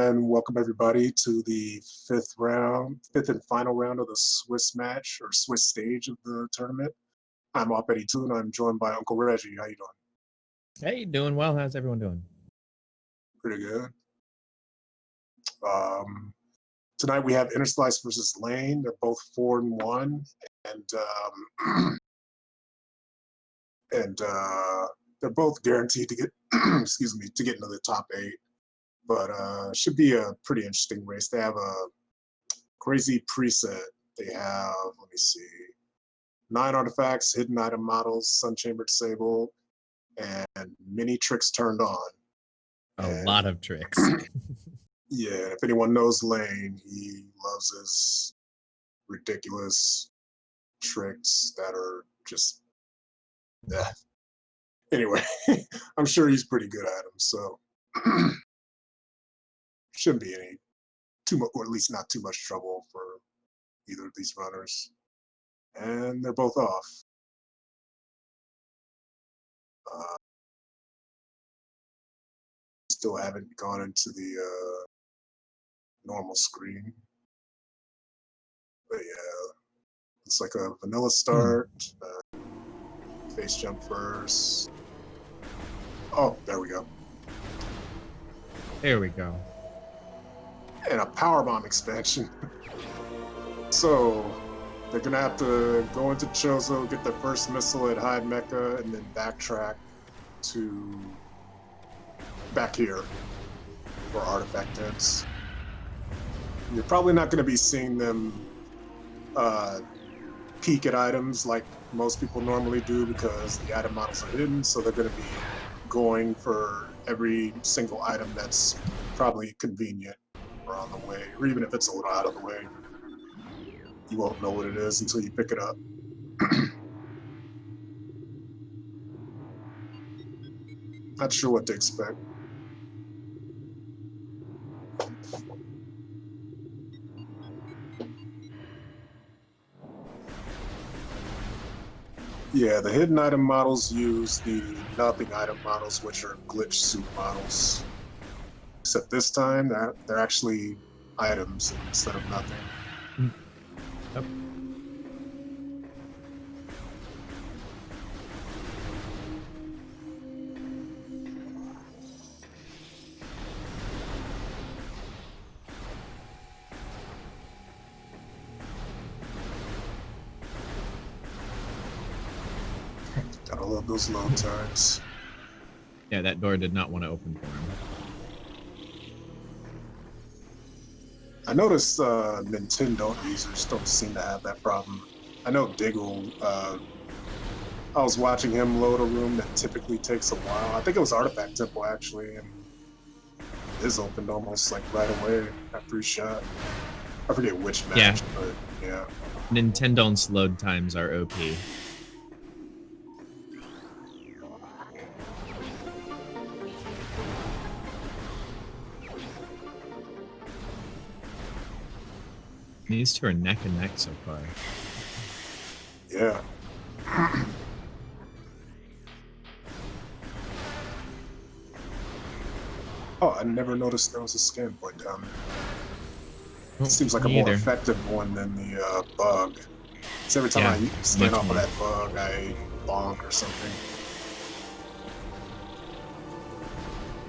And welcome everybody to the fifth and final round of the Swiss match or Swiss stage of the tournament. I'm Op82 and I'm joined by Uncle Reggie. How you doing? Hey, doing well. How's everyone doing? Pretty good. Tonight we have Interslice versus Lane. They're both 4-1, and they're both guaranteed to get, excuse me, to get into the top 8. But should be a pretty interesting race. They have a crazy preset. They have, let me see, 9 artifacts, hidden item models, sun chamber disabled, and many tricks turned on. A lot of tricks. Yeah, if anyone knows Lane, he loves his ridiculous tricks that are just, anyway, I'm sure he's pretty good at them, so shouldn't be any too much, or at least not too much trouble for either of these runners. And they're both off. Still haven't gone into the normal screen. But yeah, it's like a vanilla start. Face jump first. Oh, there we go. There we go. And a powerbomb expansion. So they're gonna have to go into Chozo, get their first missile at Hyde Mecha, and then backtrack to back here for artifact hits. You're probably not going to be seeing them peek at items like most people normally do because the item models are hidden, so they're going to be going for every single item that's probably convenient or on the way, or even if it's a little out of the way. You won't know what it is until you pick it up. Not sure what to expect. Yeah, the hidden item models use the nothing item models, which are glitch suit models. Except this time, they're actually items instead of nothing. Yep. Gotta love those load times. Yeah, that door did not want to open for him. I noticed Nintendo users don't seem to have that problem. I know Diggle, I was watching him load a room that typically takes a while. I think it was Artifact Temple actually, and his opened almost like right away after he shot. I forget which match, but yeah. Nintendo's load times are OP. These two are neck and neck so far. Yeah. Oh, I never noticed there was a scan point down there. It seems like a more effective one than the bug. Because every time I scan off of that bug, I bonk or something.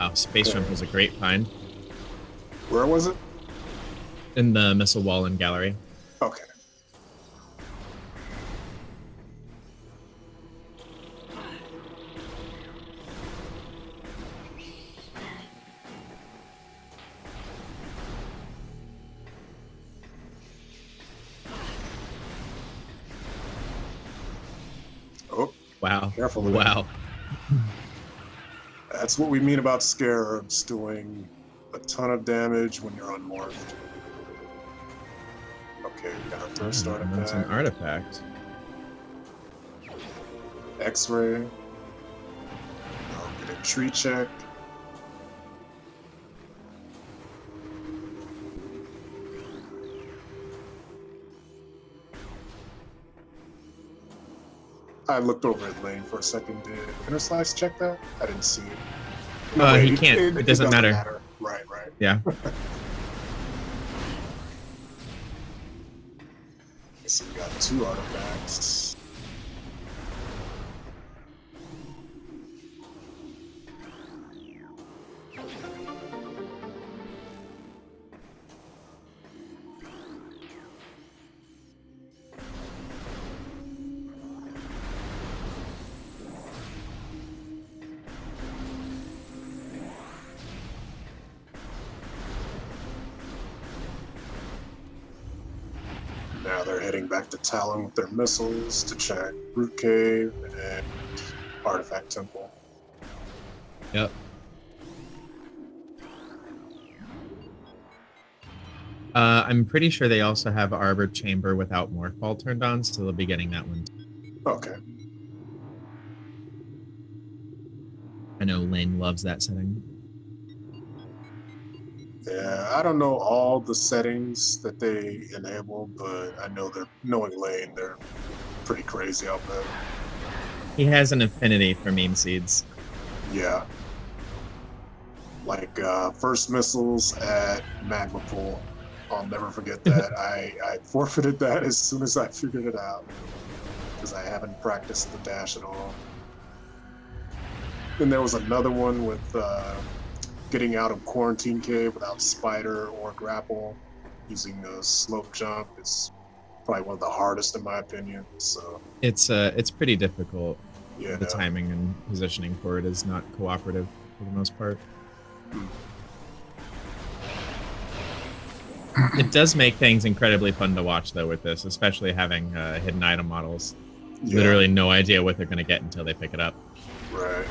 Oh, Space Jump was a great find. Where was it? In the missile wall and gallery. Okay. Oh, wow. Careful. Wow. That's what we mean about Scarabs doing a ton of damage when you're unmorphed. Okay, we got our first artifact. That's an artifact. X-ray. I'll get a tree check. I looked over at Lane for a second. Did Interslice check that? I didn't see it. No, he can't. It doesn't matter. Right, right. Yeah. So we got 2 artifacts. Now they're heading back to Talon with their missiles to check Root Cave and Artifact Temple. Yep. I'm pretty sure they also have Arbor Chamber without Morphball turned on, so they'll be getting that one. Okay. I know Lane loves that setting. Yeah, I don't know all the settings that they enable, but I know they're knowing Lane, they're pretty crazy out there. He has an affinity for meme seeds. Yeah. Like first missiles at Magma Pool. I'll never forget that. I forfeited that as soon as I figured it out because I haven't practiced the dash at all. Then there was another one with getting out of Quarantine Cave without Spider or Grapple using a slope jump. It's probably one of the hardest in my opinion. So It's pretty difficult. yeah, The timing and positioning for it is not cooperative for the most part. It does make things incredibly fun to watch, though, with this, especially having hidden item models. Yeah. Literally no idea what they're going to get until they pick it up. Right.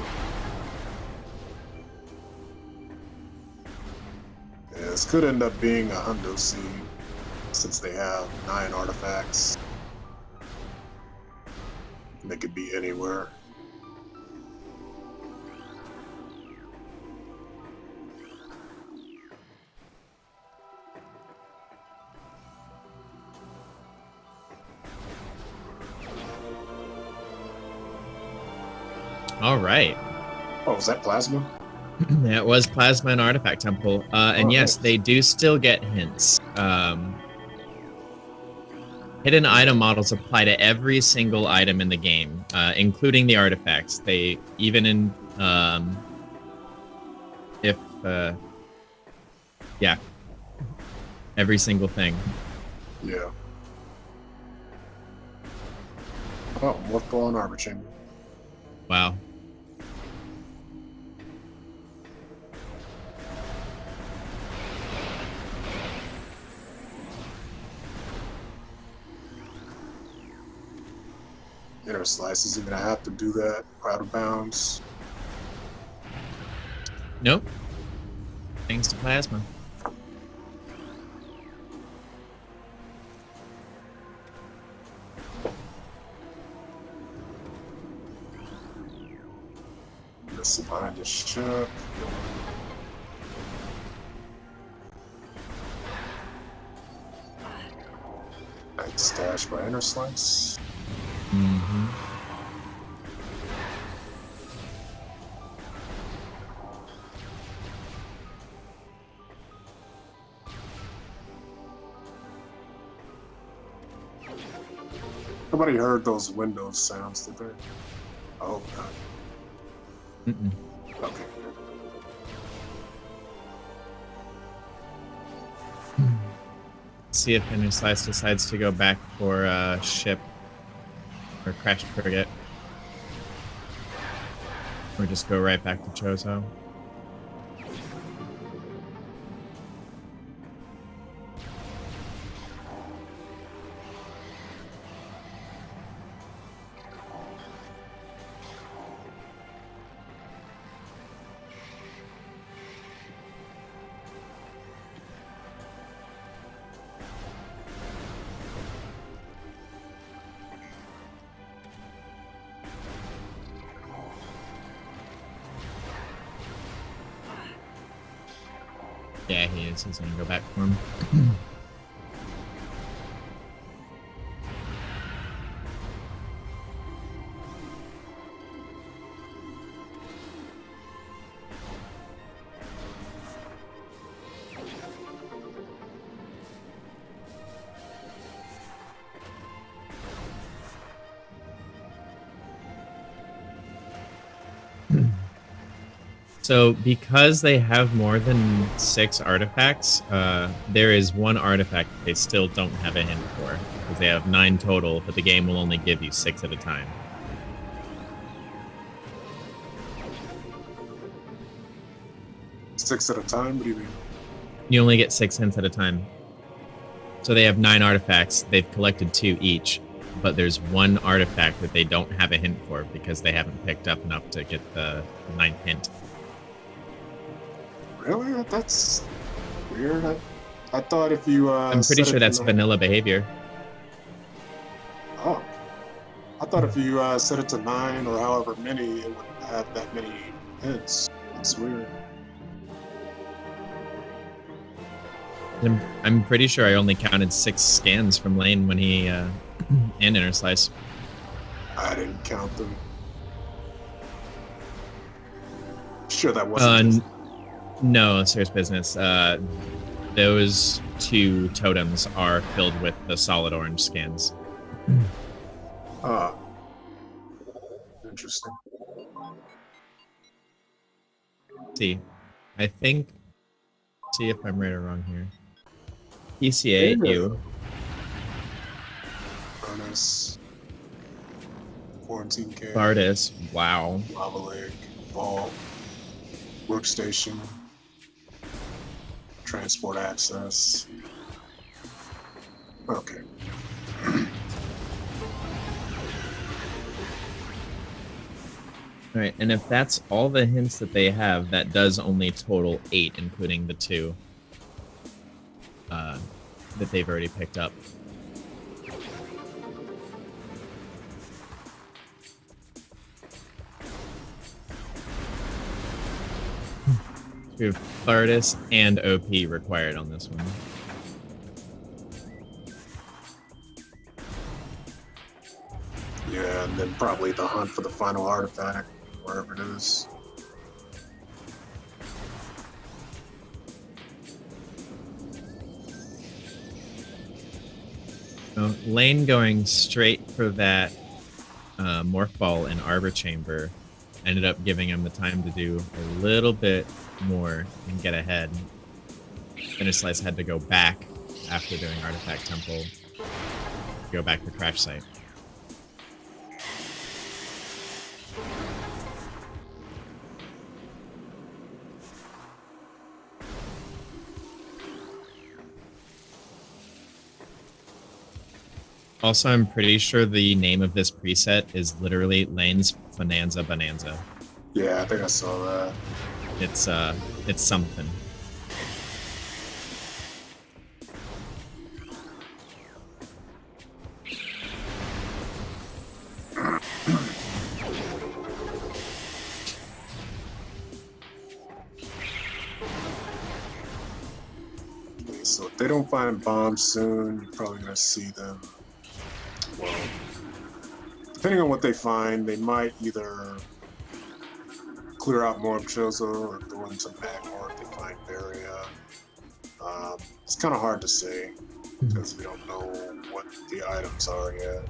Yeah, this could end up being a hundo seed since they have 9 artifacts. And they could be anywhere. All right. Oh, is that plasma? Yeah, it was Plasma and Artifact Temple. And yes, nice. they do still get hints. Hidden item models apply to every single item in the game, including the artifacts. They even in yeah, every single thing. Yeah. Oh, Morphball and Arbor Chamber. Wow. Interslice isn't gonna have to do that out of bounds. Nope. Thanks to Plasma. Missile behind the ship. Nice stash by Interslice. Mm-hmm. Nobody heard those Windows sounds, did they? I hope not. Mm-mm. Okay. See if Interslice decides to go back for ship or crashed frigate, or just go right back to Chozo. Yeah, he is. He's gonna go back for him. So because they have more than 6 artifacts, there is one artifact they still don't have a hint for. Because they have 9 total, but the game will only give you 6 at a time. Six at a time? What do you mean? You only get 6 hints at a time. So they have 9 artifacts. They've collected 2 each, but there's one artifact that they don't have a hint for because they haven't picked up enough to get the 9th hint. Really? That's weird. I thought if you I'm pretty sure that's vanilla behavior. Oh. I thought if you set it to 9 or however many, it would have that many hits. That's weird. I'm pretty sure I only counted 6 scans from Lane when he and Interslice. I didn't count them. Sure, that wasn't. No, serious business. Those 2 totems are filled with the solid orange scans. Ah, interesting. See, I think. See if I'm right or wrong here. PCA, you. Furnace. Quarantine cave. Bardis, wow. Lava lake. Vault. Workstation. Transport access. Okay. All right, and if that's all the hints that they have, that does only total 8, including the 2 that they've already picked up. We have Thardis and OP required on this one. Yeah, and then probably the hunt for the final artifact, wherever it is. So Lane going straight for that Morph Ball and Arbor Chamber ended up giving him the time to do a little bit more and get ahead. Interslice had to go back after doing Artifact Temple, go back to Crash Site. Also, I'm pretty sure the name of this preset is literally Lane's Finanza Bonanza. Yeah, I think I saw that. It's something. So if they don't find bombs soon, you're probably gonna see them. Well, depending on what they find, they might either clear out more of Chozo or go into Magmar if they find Varia. It's kind of hard to say because we don't know what the items are yet.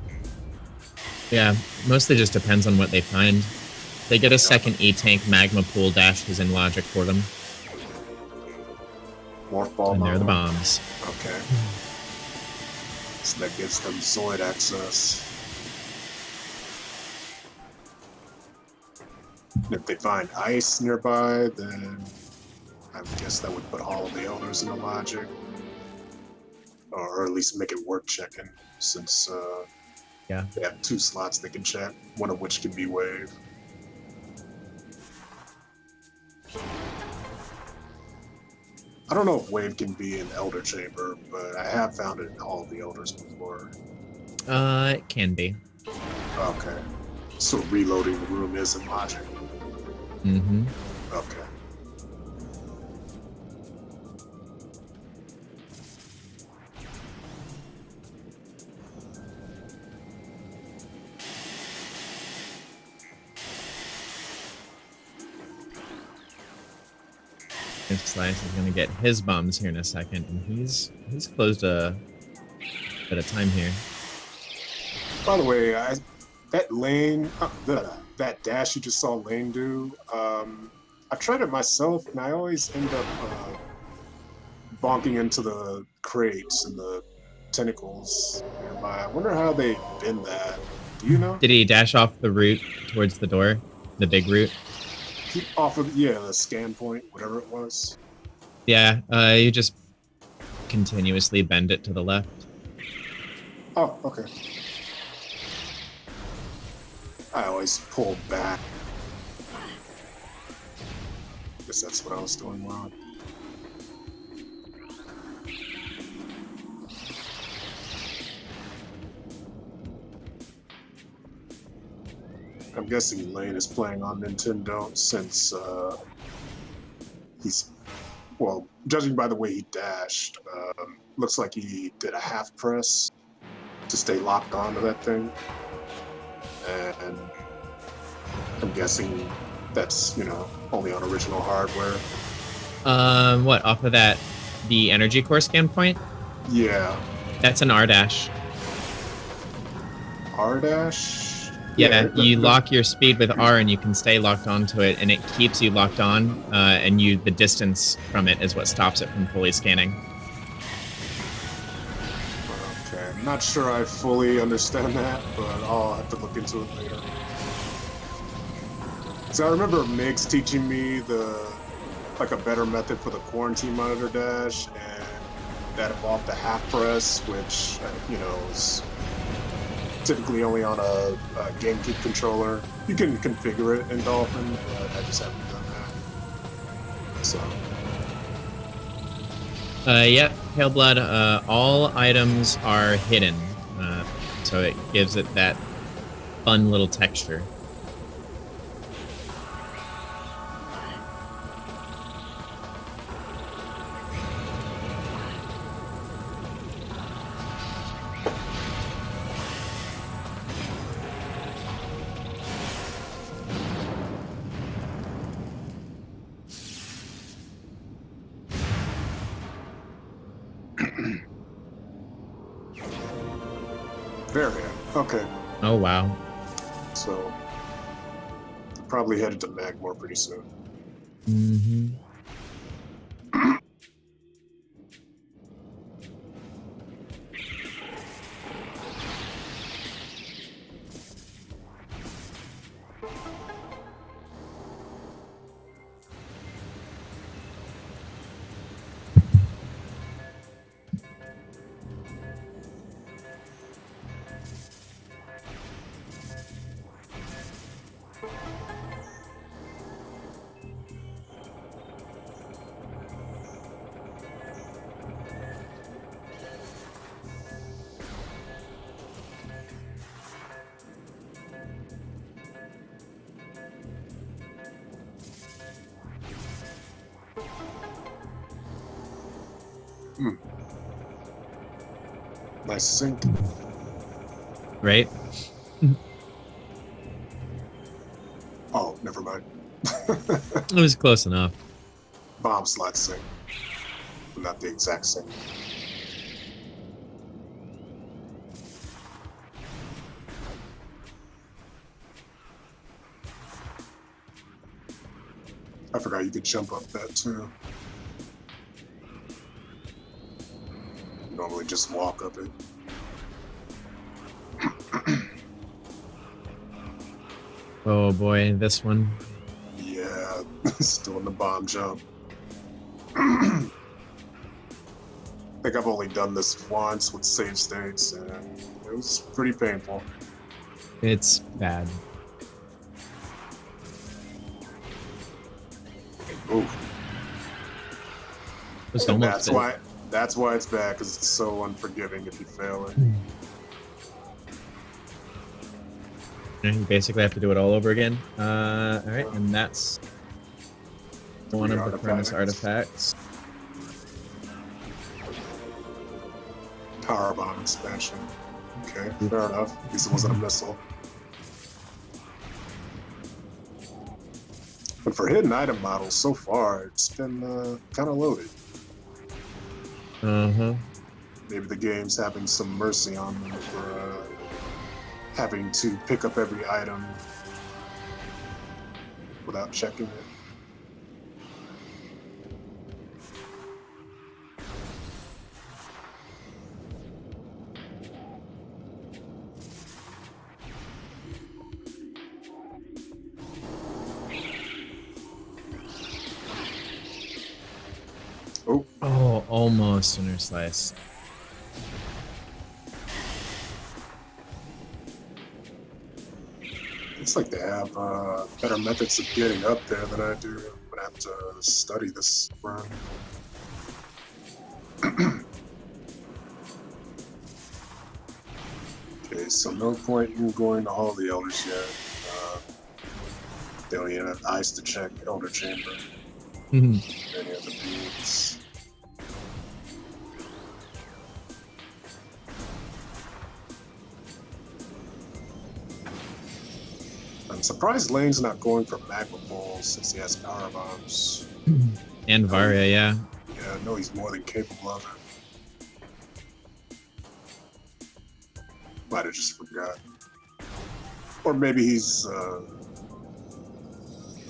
Yeah, mostly just depends on what they find. They get a second E-Tank Magma Pool dash is in logic for them. Morph Ball. And they're the bombs. Okay. So that gives them Zoid access. And if they find ice nearby, then I guess that would put all of the elders into logic. Or at least make it worth checking, since Yeah. they have 2 slots they can check, one of which can be wave. I don't know if wave can be in Elder Chamber, but I have found it in all of the elders before. It can be. Okay. So reloading the room is in logic. Mm-hmm. Okay. Slice is gonna get his bombs here in a second, and he's closed a bit of time here. By the way, that Lane, that dash you just saw Lane do, I tried it myself, and I always end up bonking into the crates and the tentacles nearby. I wonder how they bend that. Do you know? Did he dash off the route towards the door? The big route? Keep off of the scan point, whatever it was. Yeah, you just continuously bend it to the left. Oh, okay. I always pull back. Guess that's what I was doing wrong. I'm guessing Lane is playing on Nintendo since he's, well, judging by the way he dashed, looks like he did a half press to stay locked onto that thing. And I'm guessing that's, only on original hardware. What, off of that, the energy core scan point? Yeah. That's an R dash. R dash? Yeah, you lock your speed with R and you can stay locked onto it, and it keeps you locked on, and the distance from it is what stops it from fully scanning. Okay, I'm not sure I fully understand that, but I'll have to look into it later. So I remember Migs teaching me a better method for the quarantine monitor dash, and that involved the half press, which, is typically only on a GameCube controller. You can configure it in Dolphin, but I just haven't done that. So. Yep, Pale Blood, all items are hidden, so it gives it that fun little texture. Varia. Okay. Oh, wow. So, probably headed to Magmore pretty soon. Mm-hmm. Nice sync. Right? Oh, never mind. It was close enough. Bomb slot sync. Not the exact same. I forgot you could jump up that too. You normally just walk up it. Oh boy, this one. Yeah, still in the bomb jump. I think I've only done this once with save states, and it was pretty painful. It's bad. Ooh. It's almost That's why it's bad, because it's so unforgiving if you fail it. You basically have to do it all over again. Alright, and that's one of the furnace artifacts. Power bomb expansion. Okay, fair enough. At least it wasn't a missile. But for hidden item models, so far, it's been kind of loaded. Uh-huh. Maybe the game's having some mercy on them for having to pick up every item without checking it. Oh, Oh, almost Interslice. looks like they have better methods of getting up there than I do. I'm gonna have to study this run. Okay, so no point in going to all the elders yet. They don't even have eyes to check Elder Chamber. Any other beings. I'm surprised Lane's not going for Magma Ball since he has power bombs. And Varia, yeah. Yeah, I know he's more than capable of it. Might have just forgot. Or maybe he's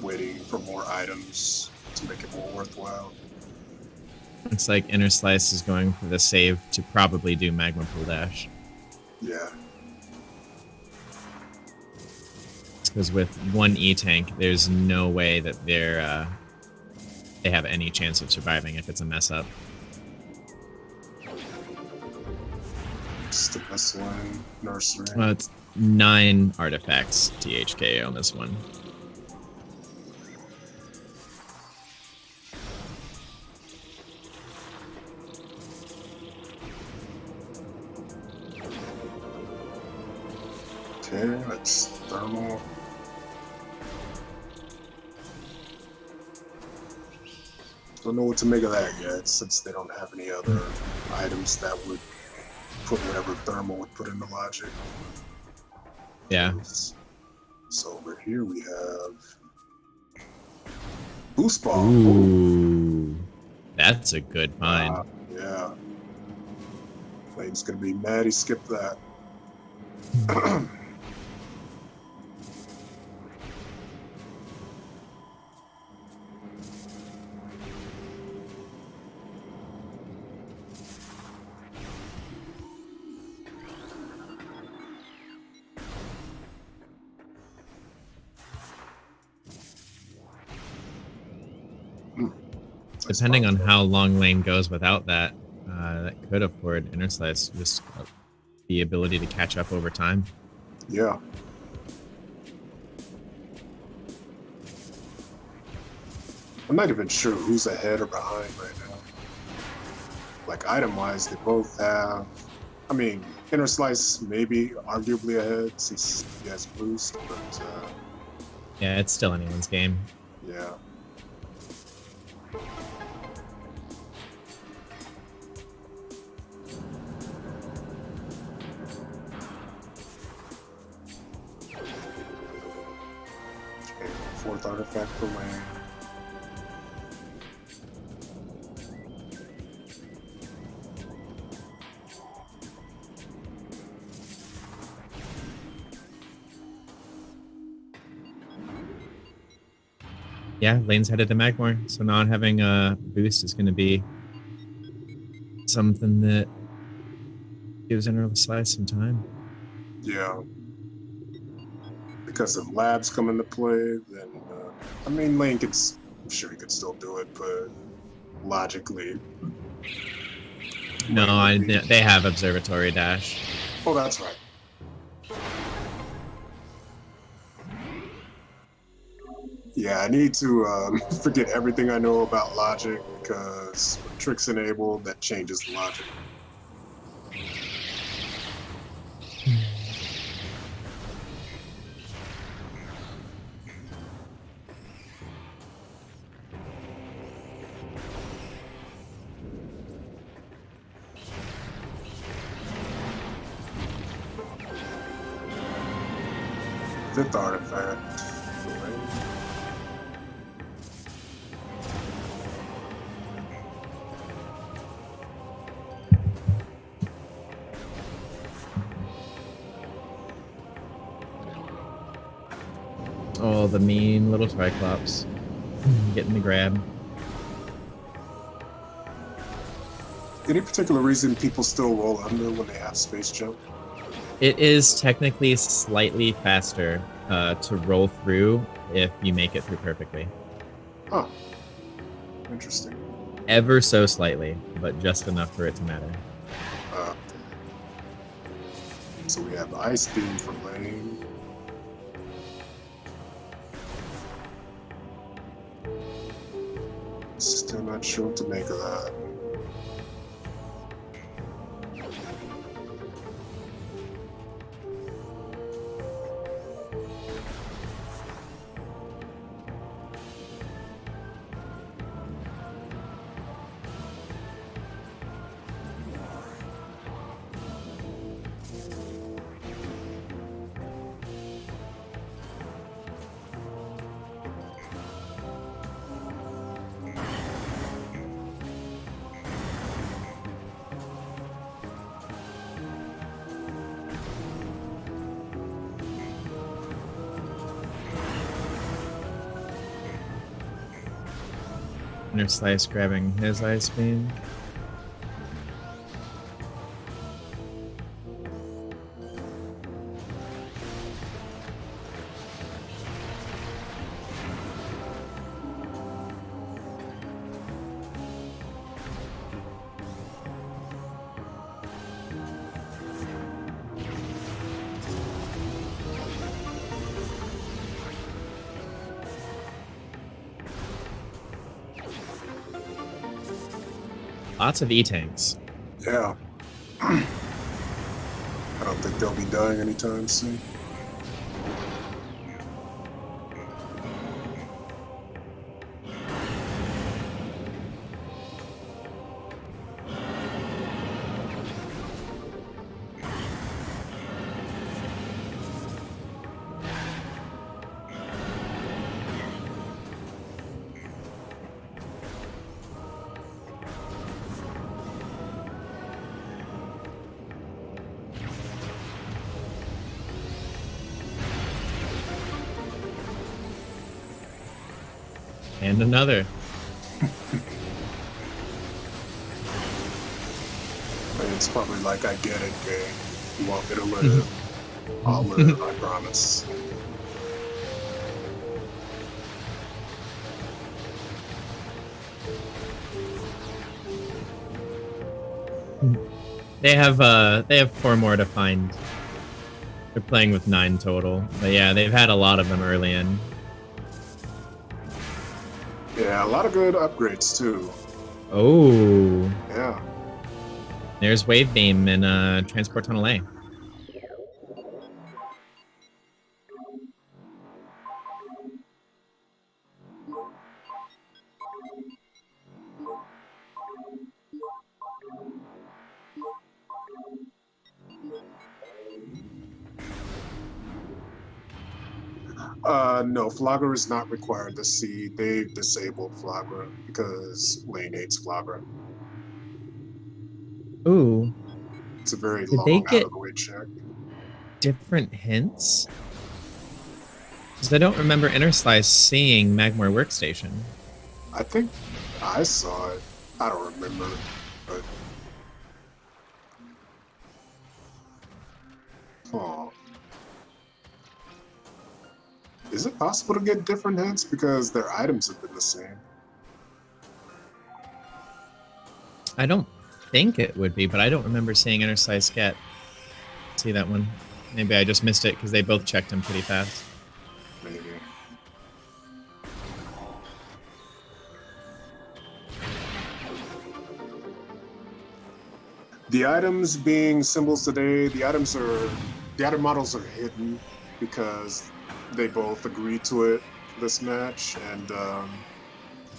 waiting for more items to make it more worthwhile. Looks like Interslice is going for the save to probably do Magma Pool Dash. Yeah. Because with one E-Tank, there's no way that they have any chance of surviving if it's a mess up. Just a Missling Nursery. Well, it's 9 artifacts THK on this one. Okay, that's thermal. Don't know what to make of that yet, since they don't have any other items that would put whatever thermal would put into logic. Yeah. So over here we have Boost Ball. Ooh. That's a good find. Yeah. Lane's gonna be mad he skipped that. Depending on how long Lane goes without that, that could afford Interslice just the ability to catch up over time. Yeah. I'm not even sure who's ahead or behind right now. Like item-wise, they both have. I mean, Interslice maybe arguably ahead since he has boost, but Yeah, it's still anyone's game. yeah. Okay, fourth artifact for Lane. Yeah, Lane's headed to Magmore, so not having a boost is going to be something that gives Interslice some time. Yeah. Because if labs come into play, then I mean, Lane could. I'm sure he could still do it, but logically. No, they have Observatory Dash. Oh, that's right. Yeah, I need to forget everything I know about logic, because when Trick's enabled, that changes the logic. Fifth artifact. Oh, the mean little Triclops. Getting the grab. Any particular reason people still roll under when they have space jump? It is technically slightly faster to roll through if you make it through perfectly. Huh. Interesting. ever so slightly, but just enough for it to matter. So we have Ice Beam for Lane. Still not sure what to make of that. Interslice grabbing his ice beam. Lots of E-tanks. Yeah. I don't think they'll be dying anytime soon. And another. It's probably like, I get it, gang. You want me to live? I'll live, I promise. They have 4 more to find. They're playing with 9 total. But yeah, they've had a lot of them early in. Yeah, a lot of good upgrades too. Oh. Yeah. There's Wave Beam and Transport Tunnel A. No, Flogger is not required to see. They've disabled Flogger because Lane hates Flogger. Ooh. It's a very Did they long out get of the way check. different hints? Because I don't remember Interslice seeing Magmore Workstation. I think I saw it. I don't remember, but oh. Is it possible to get different hints because their items have been the same? I don't think it would be, but I don't remember seeing Interslice get. See that one? Maybe I just missed it because they both checked him pretty fast. Maybe. The items being symbols today, the item models are hidden because they both agreed to it this match, and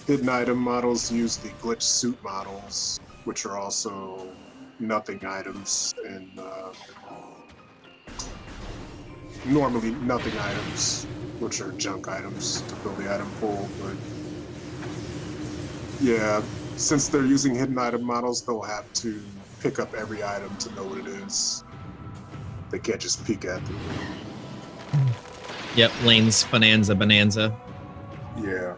hidden item models use the glitch suit models, which are also nothing items, and normally nothing items, which are junk items to fill the item pool, but yeah, since they're using hidden item models, they'll have to pick up every item to know what it is. They can't just peek at them. Yep, Lane's Bonanza. Yeah.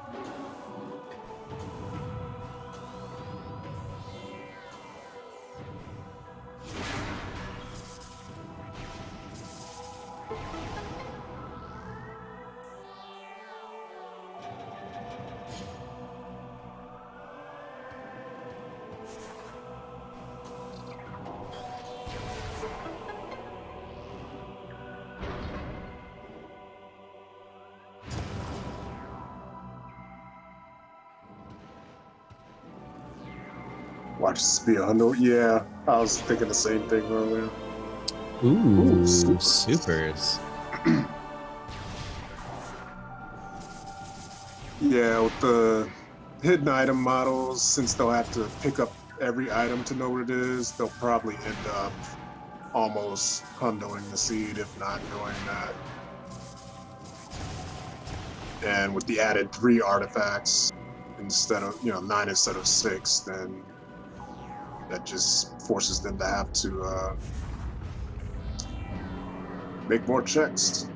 Watch this be a Hundo. Yeah, I was thinking the same thing earlier. Ooh, Super. supers. Yeah, with the hidden item models, since they'll have to pick up every item to know what it is, they'll probably end up almost hundoing the seed, if not doing that. And with the added 3 artifacts instead of 9 instead of 6, then that just forces them to have to make more checks.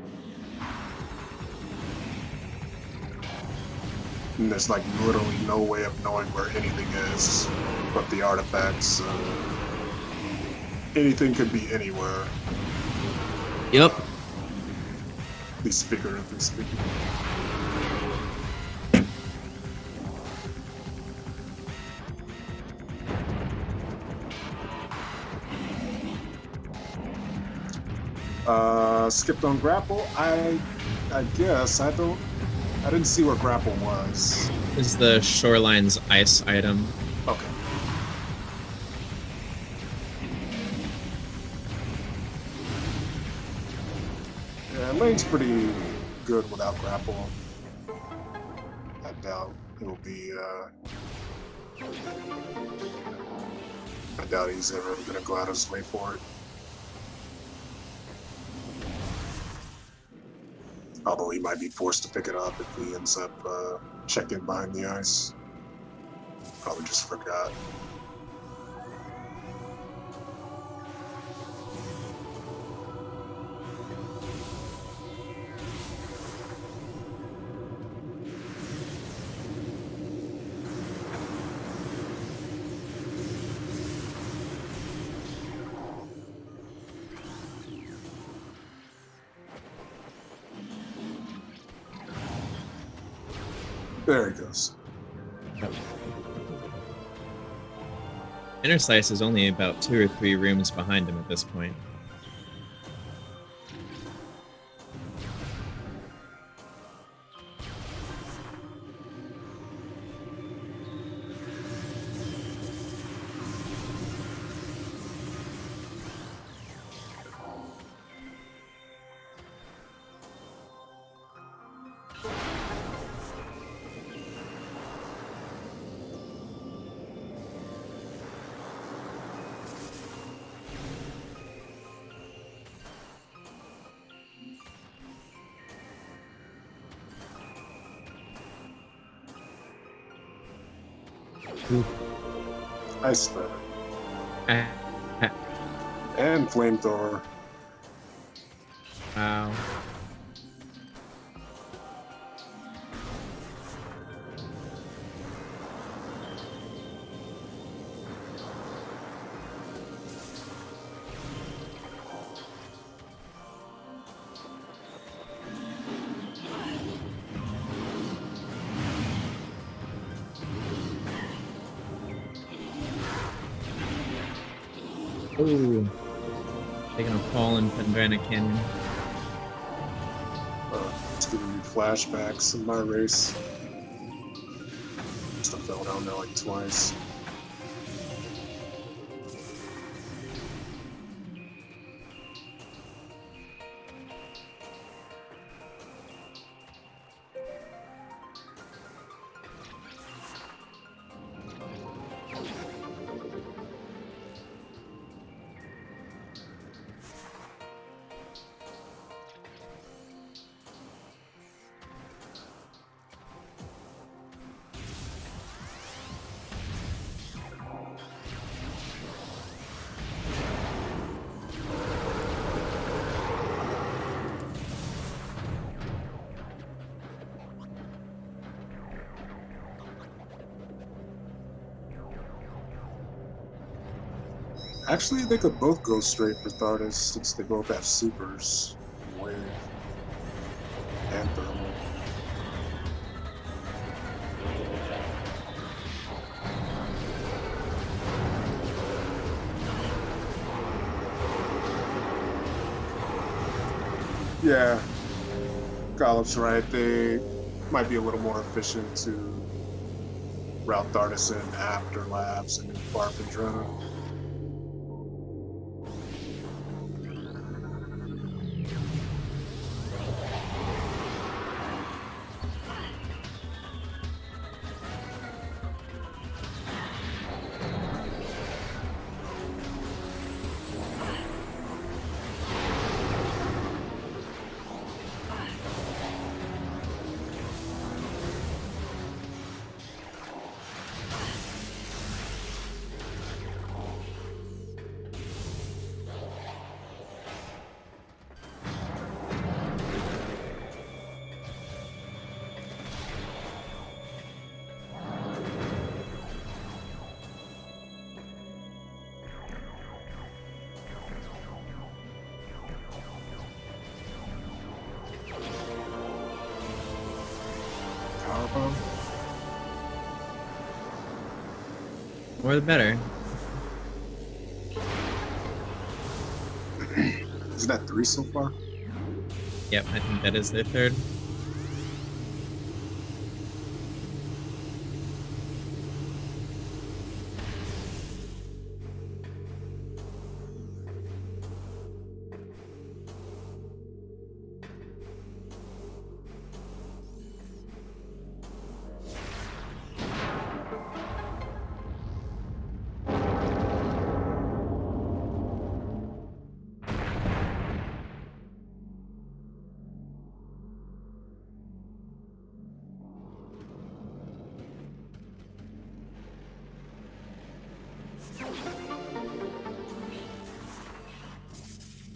And there's like literally no way of knowing where anything is but the artifacts. Anything could be anywhere. Yep. At least figuratively speaking. Skipped on grapple. I guess I didn't see where grapple was. Is the Shoreline's ice item. Okay. Yeah, Lane's pretty good without grapple. I doubt he'll be. I doubt he's ever gonna go out of his way for it. Although he might be forced to pick it up if he ends up checking behind the ice. Probably just forgot. There he goes. Interslice is only about 2 or 3 rooms behind him at this point. Ooh. Ice Spitter. And Flamethrower. Wow. Ooh. Taking a fall in Pendrana Canyon. It's giving me flashbacks in my race. I fell down there like twice. Actually, they could both go straight for Thardas since they both have supers. Wave and thermal. Yeah, Gollop's right. They might be a little more efficient to Route Artisan, After Labs, and Barp and Drone. Powerbomb? More the better. Isn't that 3 so far? Yep, I think that is their third.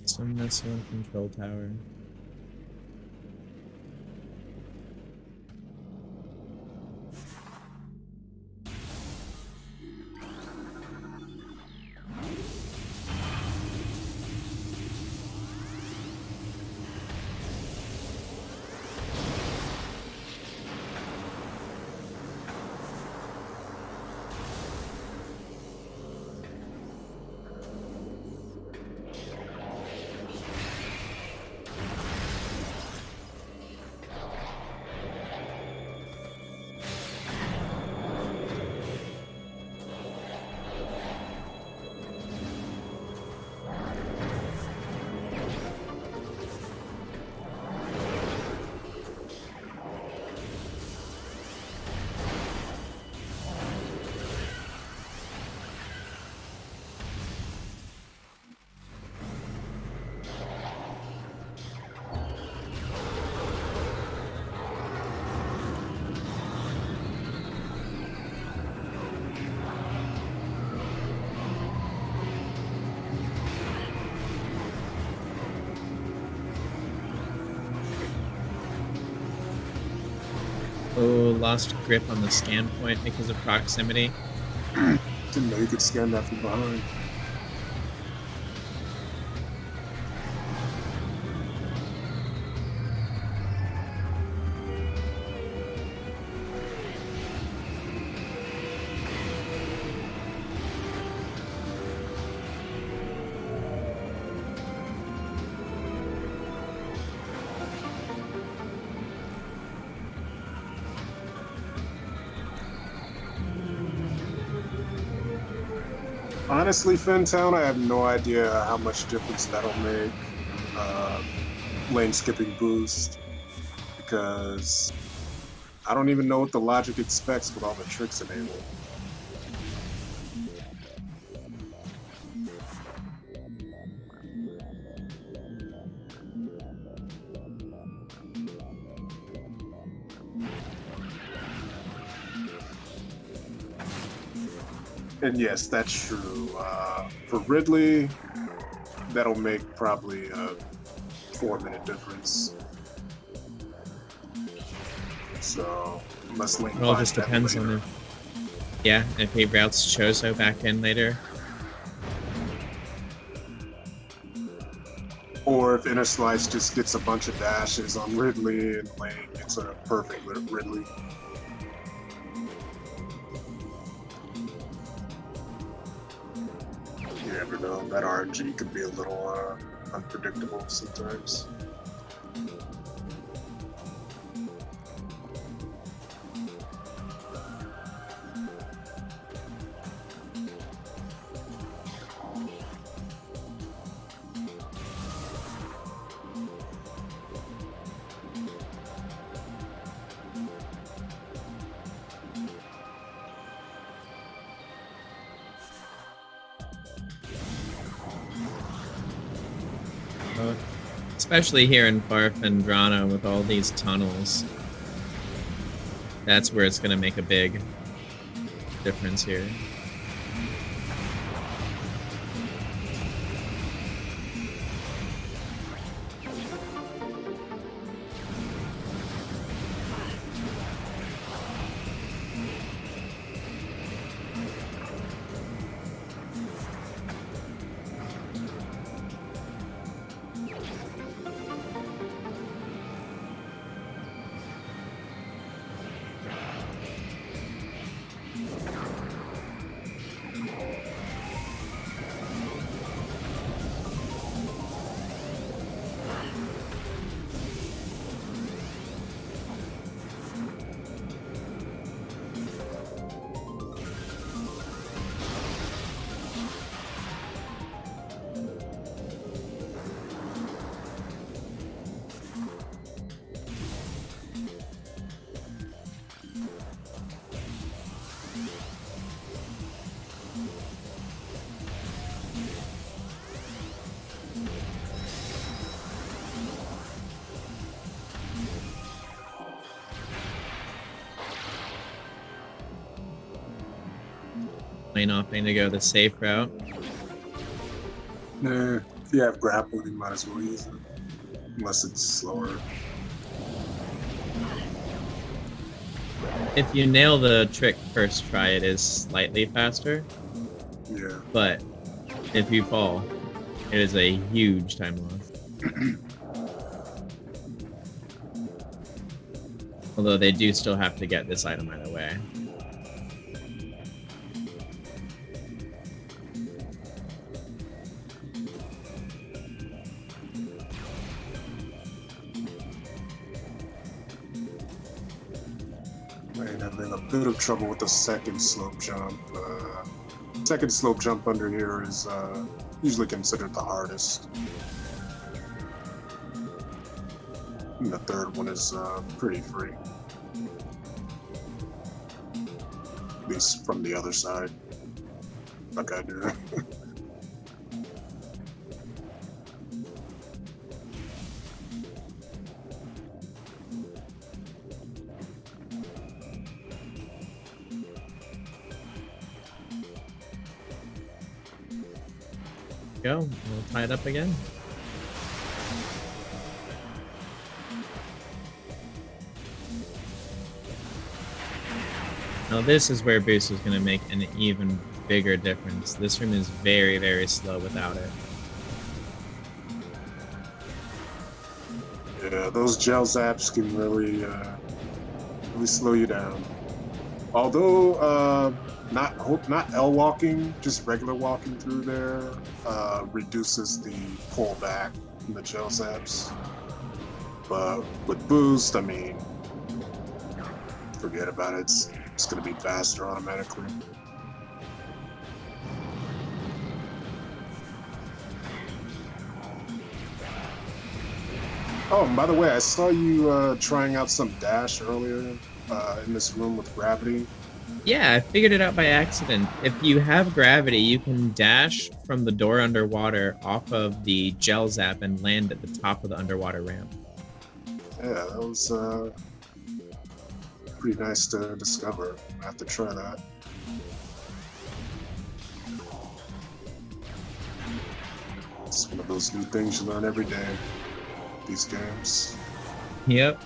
Some missile control tower. Oh, lost grip on the scan point because of proximity. Didn't know you could scan that from behind. Honestly, Fintown, I have no idea how much difference that'll make. Lane skipping boost, because I don't even know what the logic expects with all the tricks enabled. And yes, that's true. For Ridley, that'll make probably a 4-minute difference. So, unless Lane It all finds just that depends later. on if he routes Chozo back in later. Or if Interslice just gets a bunch of dashes on Ridley and Lane gets a perfect Ridley. You never know. That RNG could be a little unpredictable sometimes. road. Especially here in Farfandrana with all these tunnels. That's where it's going to make a big difference here. Lane opting to go the safe route. Nah, if you have grappling, you might as well use it. Unless it's slower. If you nail the trick first try, it is slightly faster. Yeah. But if you fall, it is a huge time loss. Although they do still have to get this item either way. Man, having a bit of trouble with the second slope jump. Second slope jump under here is usually considered the hardest. And the third one is pretty free. At least from the other side. Like I do. Go. We'll tie it up again. Now this is where boost is going to make an even bigger difference. This room is very, very slow without it. Yeah, those gel zaps can really slow you down. Although not L walking, just regular walking through there reduces the pullback from the gel zaps. But with boost, I mean, forget about it. It's going to be faster automatically. Oh, and by the way, I saw you trying out some dash earlier in this room with gravity. Yeah, I figured it out by accident. If you have gravity, you can dash from the door underwater off of the gel zap and land at the top of the underwater ramp. Yeah, that was pretty nice to discover. I have to try that. It's one of those new things you learn every day. These games. Yep.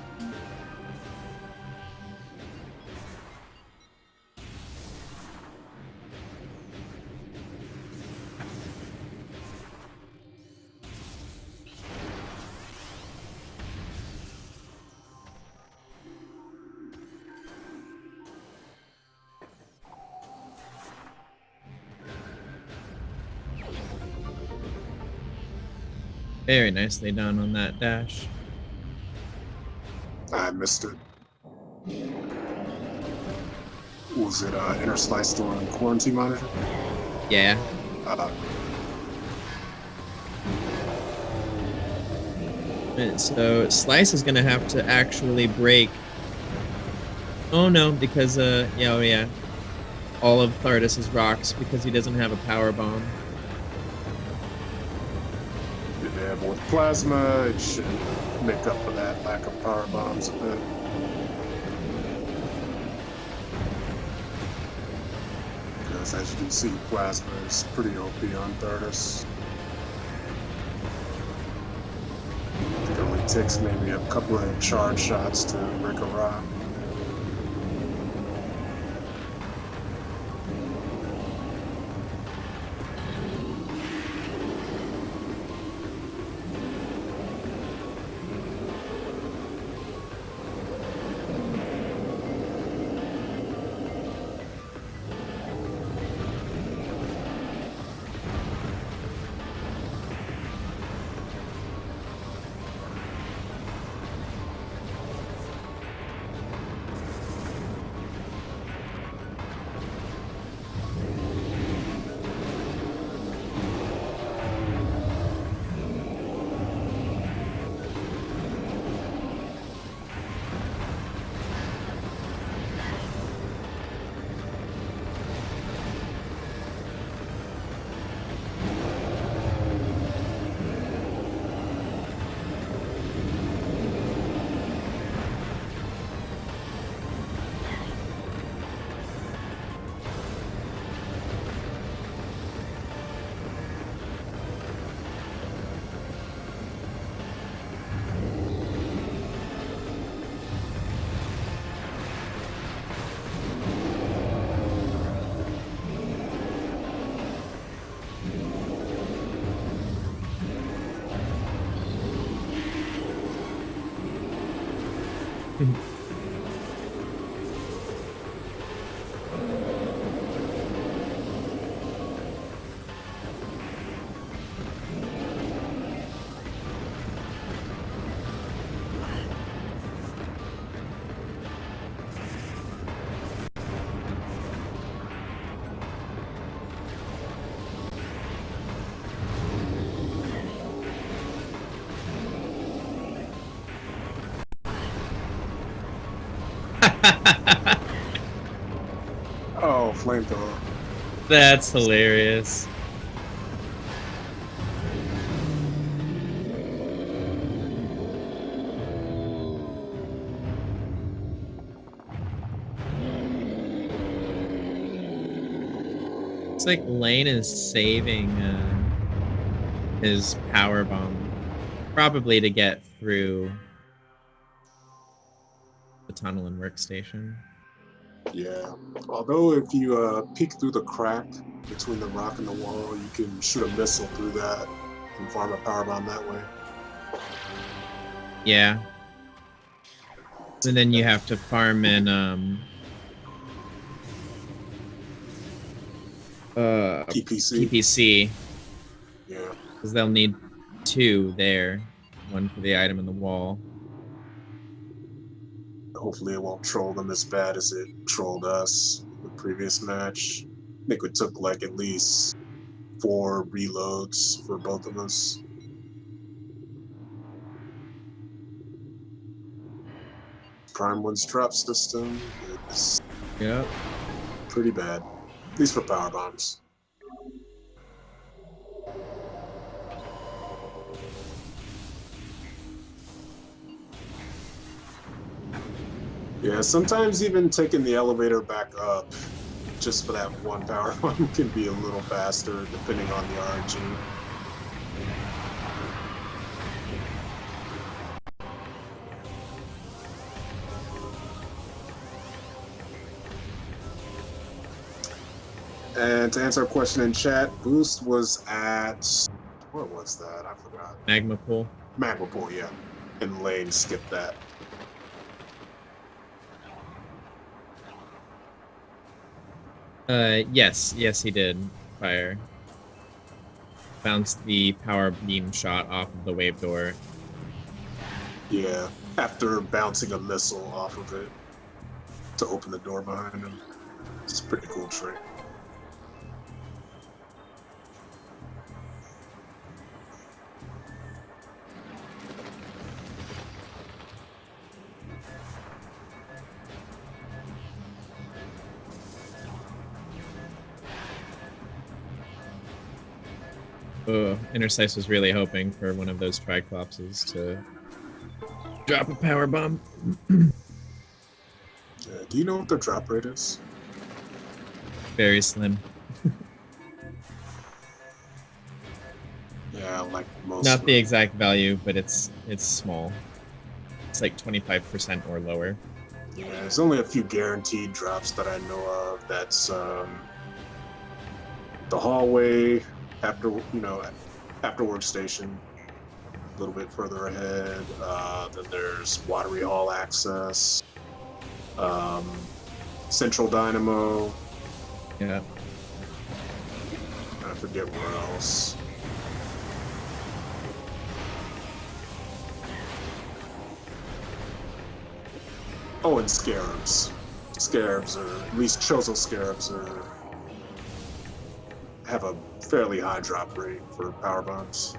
Very nicely done on that dash. I missed it. Was it Interslice on quarantine monitor? Yeah. So Slice is gonna have to actually break. Oh no, because yeah, all of Thardis is rocks because he doesn't have a power bomb. pretty bad, but with plasma, it should make up for that lack of power bombs a bit. Because as you can see, plasma is pretty OP on Thartus. It only takes maybe a couple of charge shots to break a rock. Oh, flamethrower. That's hilarious. It's like Lane is saving his power bomb, probably to get through the tunnel and workstation. Yeah. Although if you peek through the crack between the rock and the wall, you can shoot a missile through that and farm a power bomb that way. Yeah. And then you have to farm in PPC. Yeah. Because they'll need 2 there. 1 for the item in the wall. Hopefully it won't troll them as bad as it trolled us in the previous match. I think it took like at least 4 reloads for both of us. Prime One's drop system is pretty bad, at least for power bombs. Yeah, sometimes even taking the elevator back up just for that one power bomb can be a little faster depending on the RNG. And to answer a question in chat, Boost was at, what was that? I forgot. Magma Pool. Magma Pool, yeah. And Lane skipped that. Yes, he did. Fire. Bounced the power beam shot off of the wave door. Yeah, after bouncing a missile off of it to open the door behind him. It's a pretty cool trick. Oh, Interslice was really hoping for one of those Triclopses to drop a power bomb. Yeah, do you know what the drop rate is? Very slim. Yeah, like most. Not the exact value, but it's small. It's like 25% or lower. Yeah, there's only a few guaranteed drops that I know of. That's the hallway after after workstation, a little bit further ahead. Then there's Watery Hall access, Central Dynamo. Yeah. I forget where else. Oh, and Scarabs. Scarabs are, at least Chozo Scarabs have a fairly high drop rate for power bombs.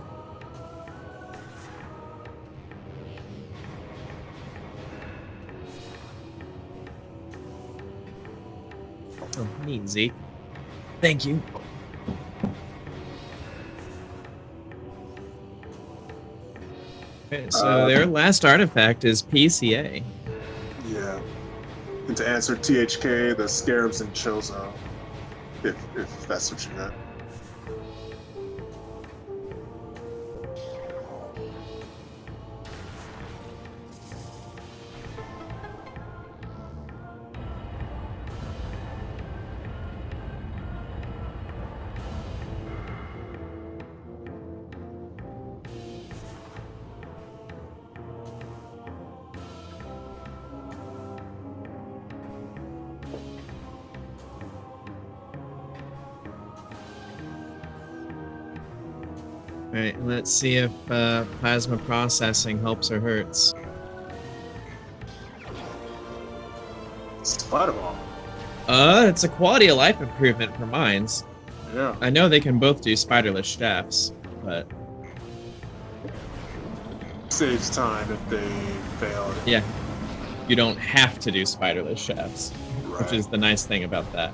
Oh, neat, Zeke. Thank you. Okay, so their last artifact is PCA. Yeah. And to answer THK, the Scarabs and Chozo, if that's what you meant. Alright, let's see if plasma processing helps or hurts. Spider Ball. It's a quality of life improvement for mines. Yeah. I know they can both do spiderless shafts, but Saves time if they fail. yeah, you don't have to do spiderless shafts, Right. which is the nice thing about that.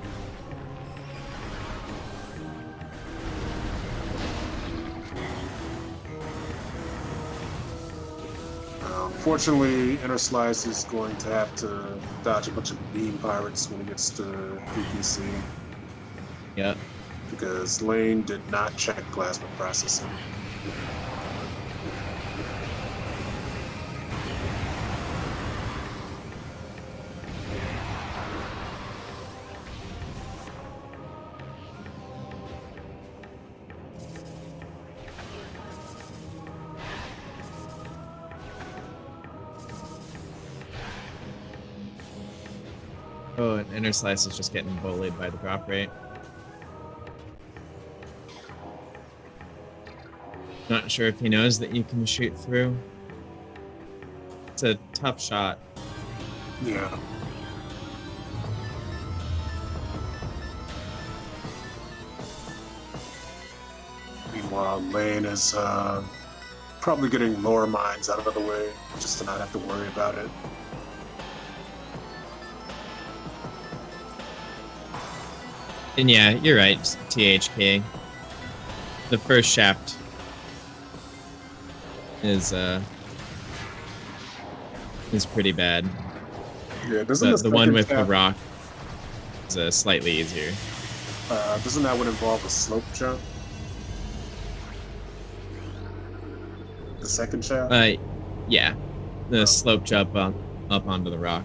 Unfortunately, Interslice is going to have to dodge a bunch of beam pirates when he gets to PPC Yeah. because Lane did not check plasma processing. Oh, and Interslice is just getting bullied by the drop rate. Not sure if he knows that you can shoot through. It's a tough shot. Yeah. Meanwhile, Lane is probably getting lower mines out of the way just to not have to worry about it. And yeah, you're right, THK. The first shaft is pretty bad. Yeah, doesn't The one with shaft, the rock is slightly easier. doesn't that one involve a slope jump? The second shaft? Yeah, the slope jump up onto the rock.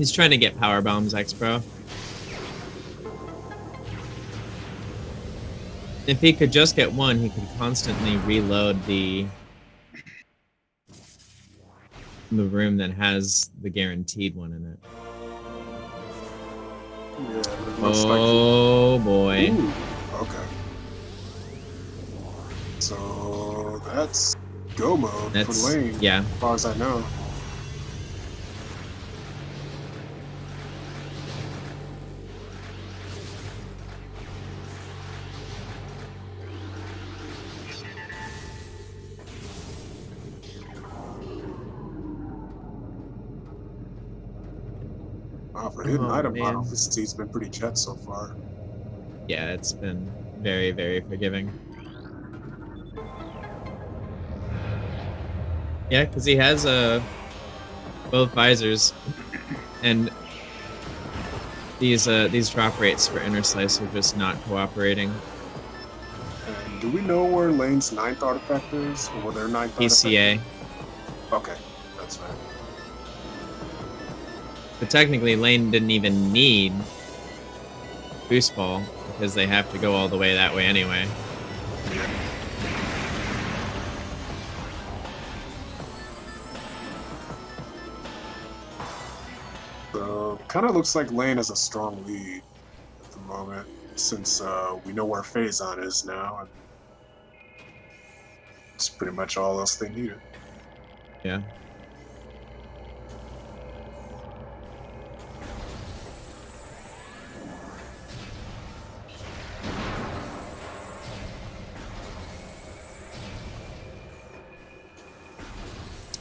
He's trying to get power bombs, X-Pro. If he could just get one, he could constantly reload the room that has the guaranteed one in it. Yeah, but it looks boy. Ooh, okay. So that's go mode for Lane. Yeah. As far as I know. For hidden item model, this season's been pretty jet so far. Yeah, it's been very, very forgiving. Yeah, because he has both visors, and these drop rates for Interslice are just not cooperating. And do we know where Lane's 9th artifact is, or their 9th PCA. artifact? Okay, that's right. But technically, Lane didn't even need Boost Ball, because they have to go all the way that way anyway. Yeah. So, kind of looks like Lane has a strong lead at the moment, since we know where Phazon is now. It's pretty much all else they needed. Yeah.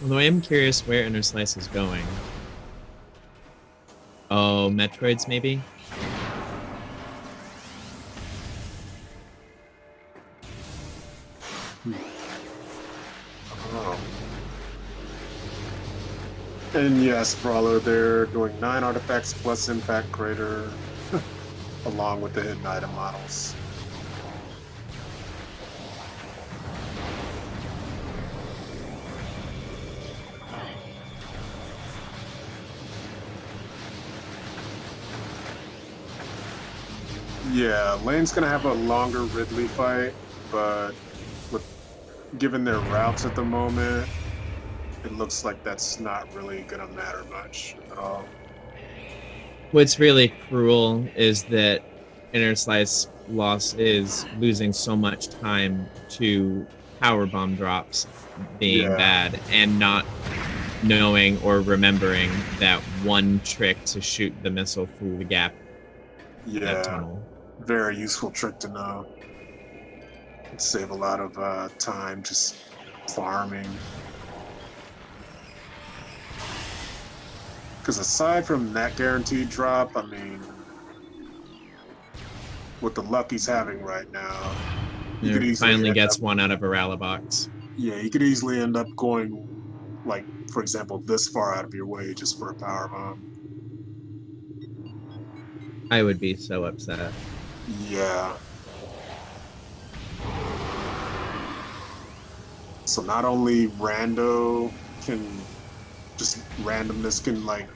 Although I am curious where Interslice is going. Oh, Metroids maybe? Oh. And yes, Brawler, they're doing 9 artifacts plus Impact Crater, along with the hidden item models. Yeah, Lane's gonna have a longer Ridley fight, but given their routes at the moment, it looks like that's not really gonna matter much at all. What's really cruel is that Interslice loss is losing so much time to power bomb drops being bad and not knowing or remembering that one trick to shoot the missile through the gap. Yeah, that tunnel. Very useful trick to know. It'd save a lot of time just farming. Because aside from that guaranteed drop, I mean, with the luck he's having right now, he could finally gets one out of a Rally box. Yeah, you could easily end up going, like, for example, this far out of your way just for a power bomb. I would be so upset. Yeah. So not only Rando can just randomness can like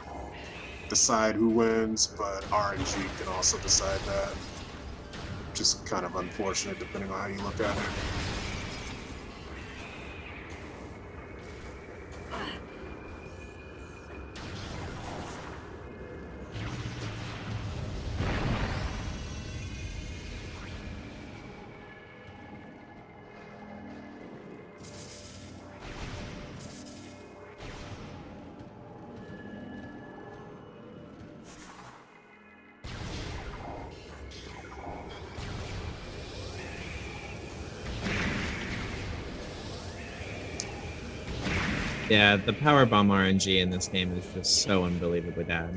decide who wins, but RNG can also decide that. Just kind of unfortunate depending on how you look at it. Yeah, the power bomb RNG in this game is just so unbelievably bad.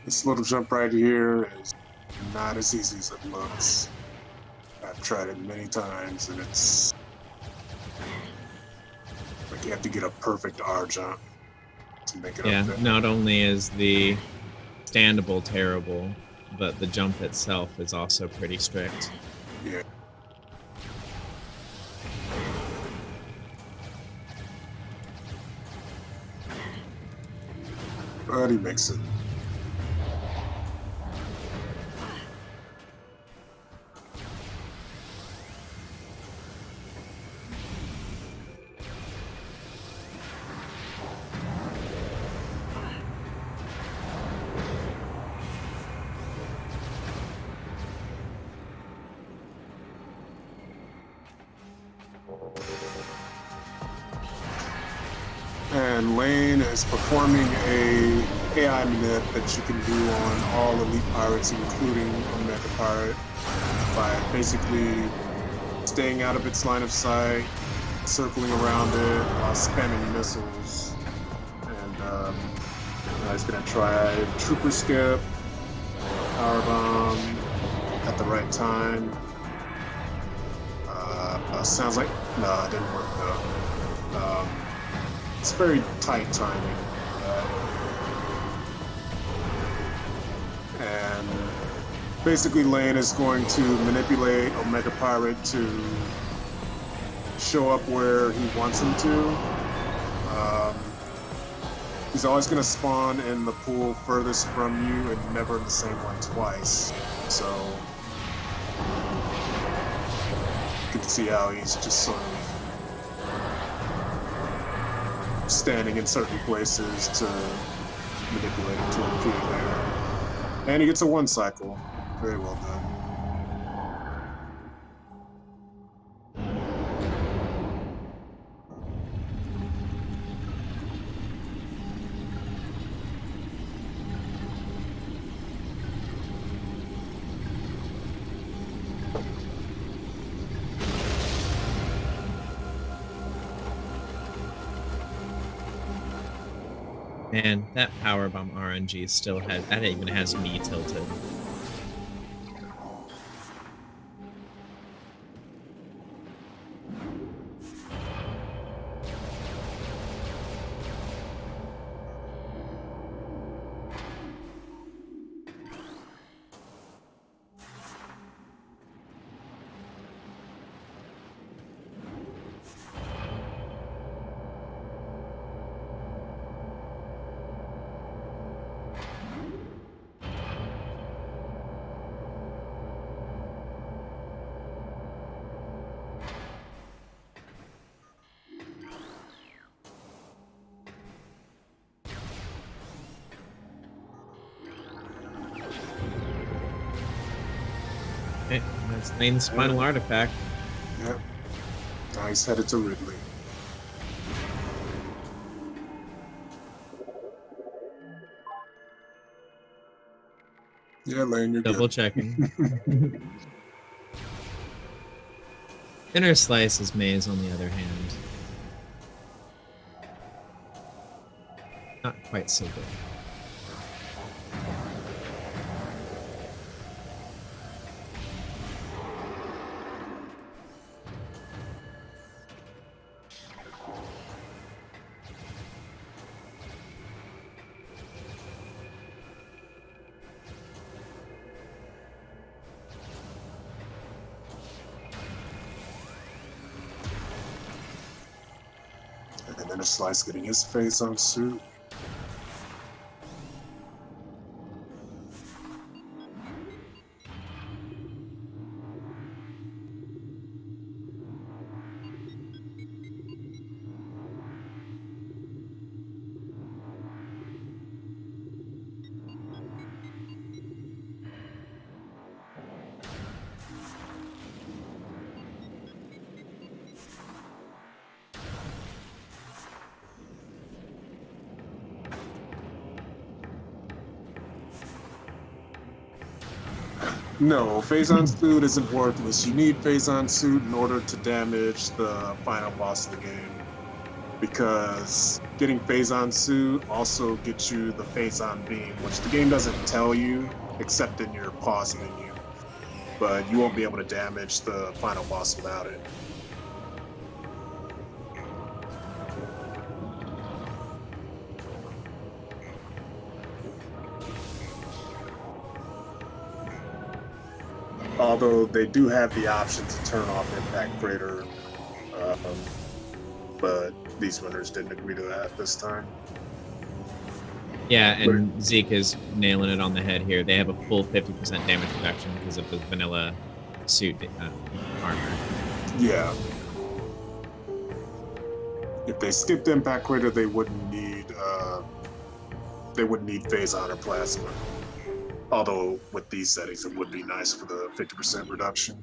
This little jump right here is not as easy as it looks. I've tried it many times, and it's like you have to get a perfect R jump to make it Yeah, up there. not only is the standable terrible, but the jump itself is also pretty strict. Yeah. But he makes it. And Lane is performing a AI manip that you can do on all elite pirates, including Omega Pirate, by basically staying out of its line of sight, circling around it, spamming missiles. And he's gonna try Trooper Skip, Power Bomb at the right time. Sounds like no, it didn't work though. It's very tight timing. And basically Lane is going to manipulate Omega Pirate to show up where he wants him to. He's always going to spawn in the pool furthest from you and never in the same one twice. So you can see how he's just sort of standing in certain places to manipulate him to appear there. And he gets a 1 cycle. Very well done. And that power bomb RNG still has, that even has me tilted. Okay, that's Lane's final artifact. Yep. Now he's headed to Ridley. Yeah, Lane, you're Double good. checking. Interslice is Maze, on the other hand. Not quite so good. And then Interslice getting his face on suit. No, Phazon suit isn't worthless. You need Phazon suit in order to damage the final boss of the game. because getting Phazon Suit also gets you the Phazon Beam, which the game doesn't tell you except in your pause menu, but you won't be able to damage the final boss without it. Although they do have the option to turn off Impact Crater, but these winners didn't agree to that this time. Yeah, and Zeke is nailing it on the head here. They have a full 50% damage reduction because of the vanilla suit armor. Yeah. If they skipped Impact Crater, they wouldn't need Phazon or Plasma. Although with these settings, it would be nice for the 50% reduction.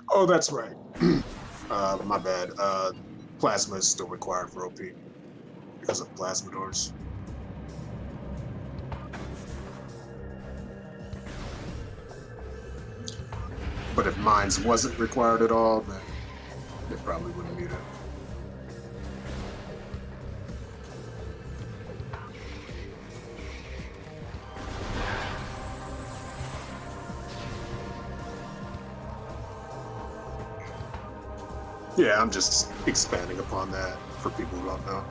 Oh, that's right. My bad. Plasma is still required for OP because of plasma doors. But if mines wasn't required at all, then they probably wouldn't need it. Yeah, I'm just expanding upon that for people who don't know.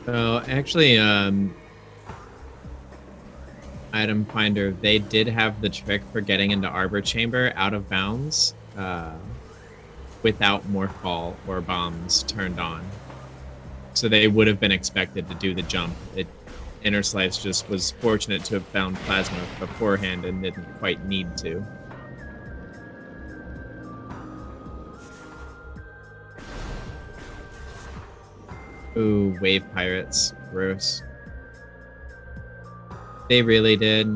So actually, Item Finder, they did have the trick for getting into Arbor Chamber out of bounds without Morph Ball or bombs turned on. So they would have been expected to do the jump. Interslice just was fortunate to have found Plasma beforehand and didn't quite need to. Ooh, Wave Pirates. Gross. They really did.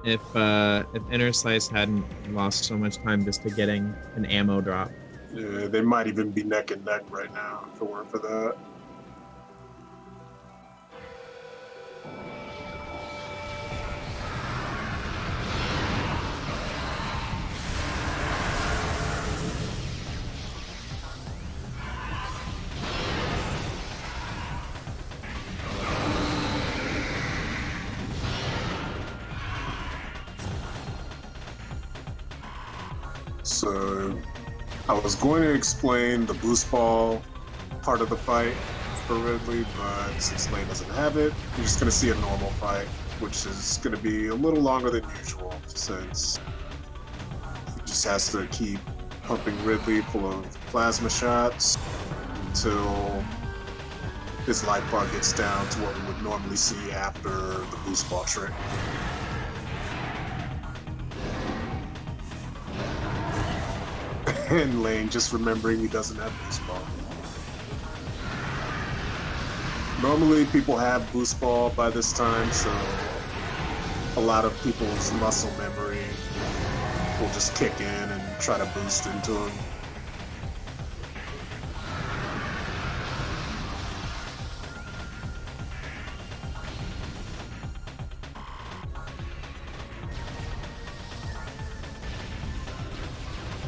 If Interslice hadn't lost so much time just to getting an ammo drop. Yeah, they might even be neck and neck right now if it weren't for that. So I was going to explain the boost ball part of the fight for Ridley, but since Lane doesn't have it, you're just going to see a normal fight, which is going to be a little longer than usual since he just has to keep pumping Ridley full of plasma shots until his life bar gets down to what we would normally see after the boost ball trick. And Lane just remembering he doesn't have boost ball. Normally people have boost ball by this time, so a lot of people's muscle memory will just kick in and try to boost into him.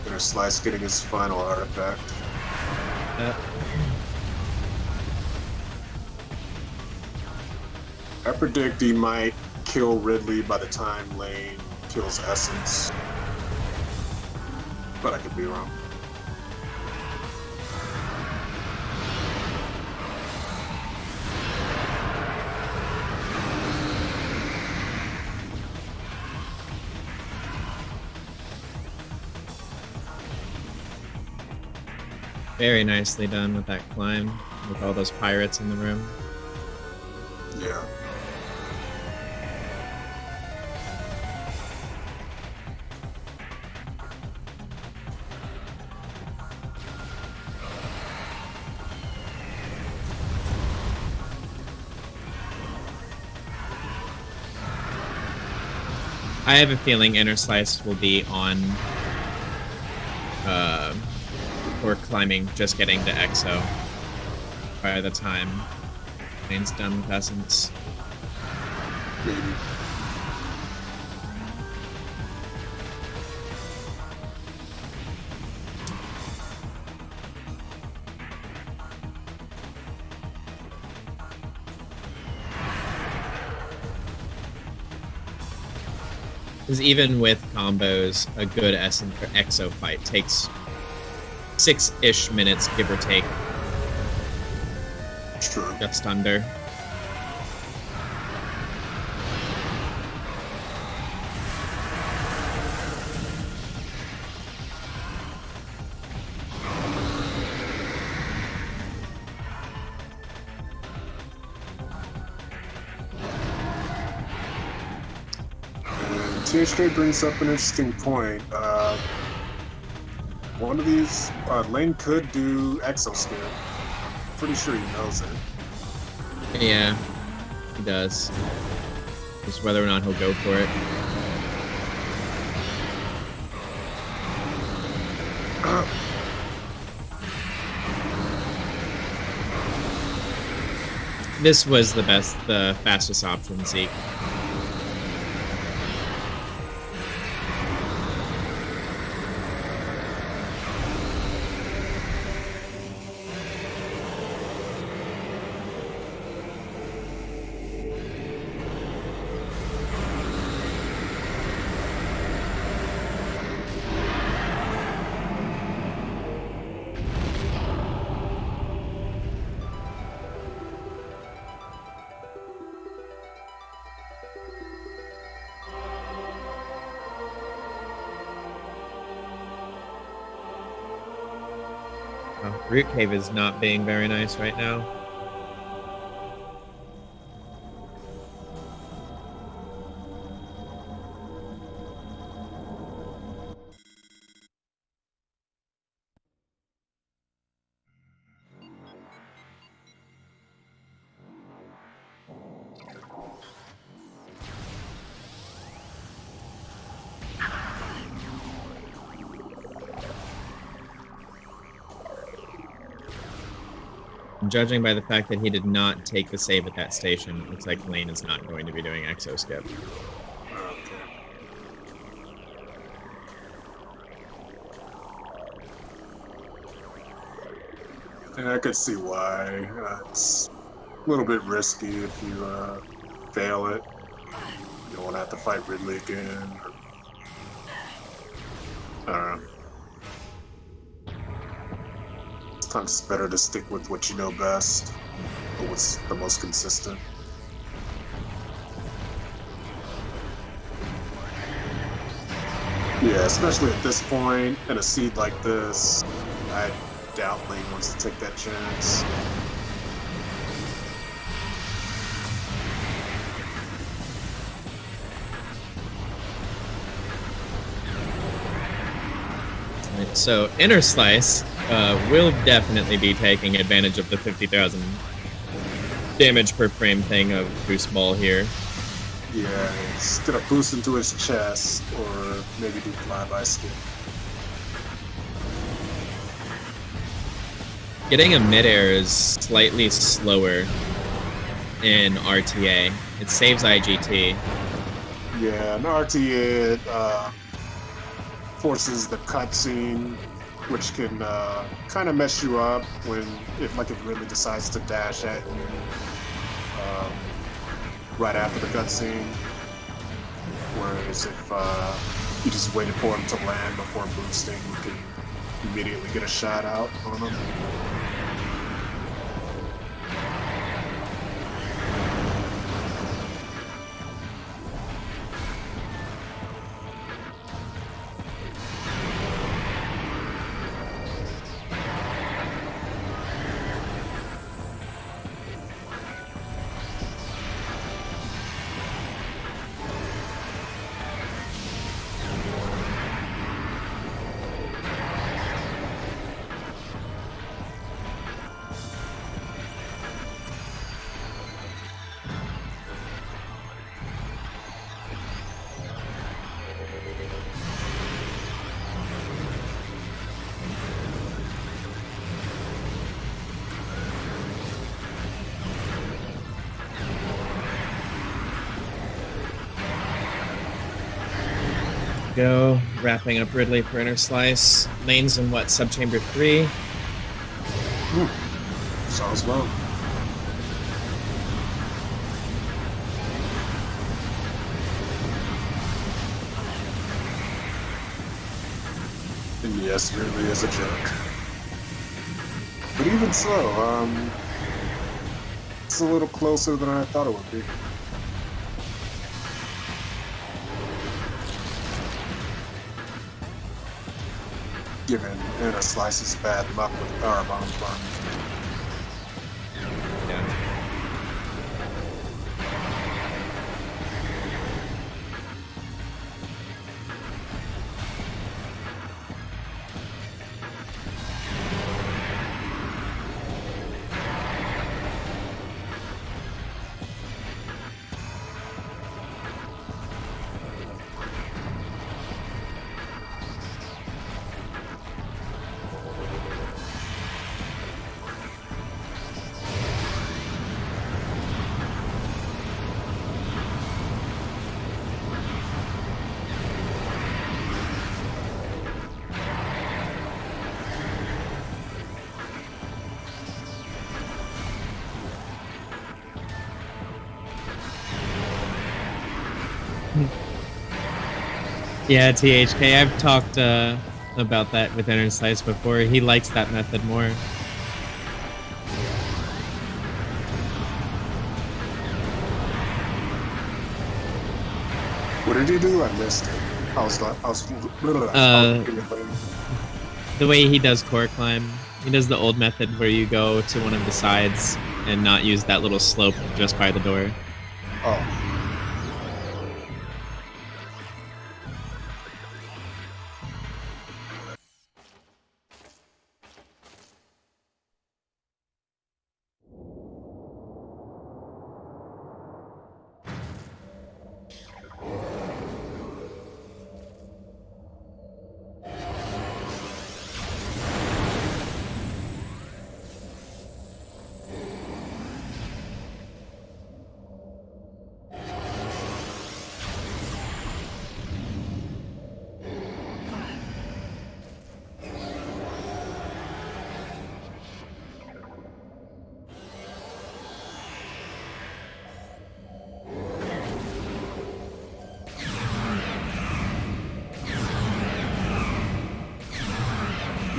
Interslice getting his final artifact. I predict he might kill Ridley by the time Lane kills Essence, but I could be wrong. Very nicely done with that climb, with all those pirates in the room. Yeah. I have a feeling Interslice will be on or climbing, just getting to EXO by the time Lane's done with Essence. Maybe. Because even with combos, a good Essence or EXO fight takes 6-ish minutes, give or take. True. Just under. THK brings up an interesting point. One of these, Lane could do exo skip. Pretty sure he knows it. Yeah, he does. Just whether or not he'll go for it. This was the fastest option, Zeke. Root Cave is not being very nice right now. Judging by the fact that he did not take the save at that station, it looks like Lane is not going to be doing exo skip. And I could see why. It's a little bit risky if you fail it. You don't want to have to fight Ridley again. I don't know. Sometimes it's better to stick with what you know best, or what's the most consistent. Yeah, especially at this point, in a seed like this, I doubt Lane wants to take that chance. Right, so Interslice will definitely be taking advantage of the 50,000 damage per frame thing of Boost Ball here. Yeah, he's gonna boost into his chest, or maybe do flyby skip. Getting a midair is slightly slower in RTA. It saves IGT. Yeah, in RTA, it forces the cutscene, which can kind of mess you up if it really decides to dash at you right after the cutscene. Whereas if you just waited for him to land before boosting, you can immediately get a shot out on him. go. Wrapping up Ridley for Interslice. Lane's in what, subchamber 3? Sounds well. And yes, Ridley is a jerk. But even so, it's a little closer than I thought it would be. Given Interslice's bad luck with Powerbomb farming. Yeah. Yeah, THK, I've talked about that with Interslice before. He likes that method more. What did he do? I missed it. I was the way he does core climb, he does the old method where you go to one of the sides and not use that little slope just by the door. Oh.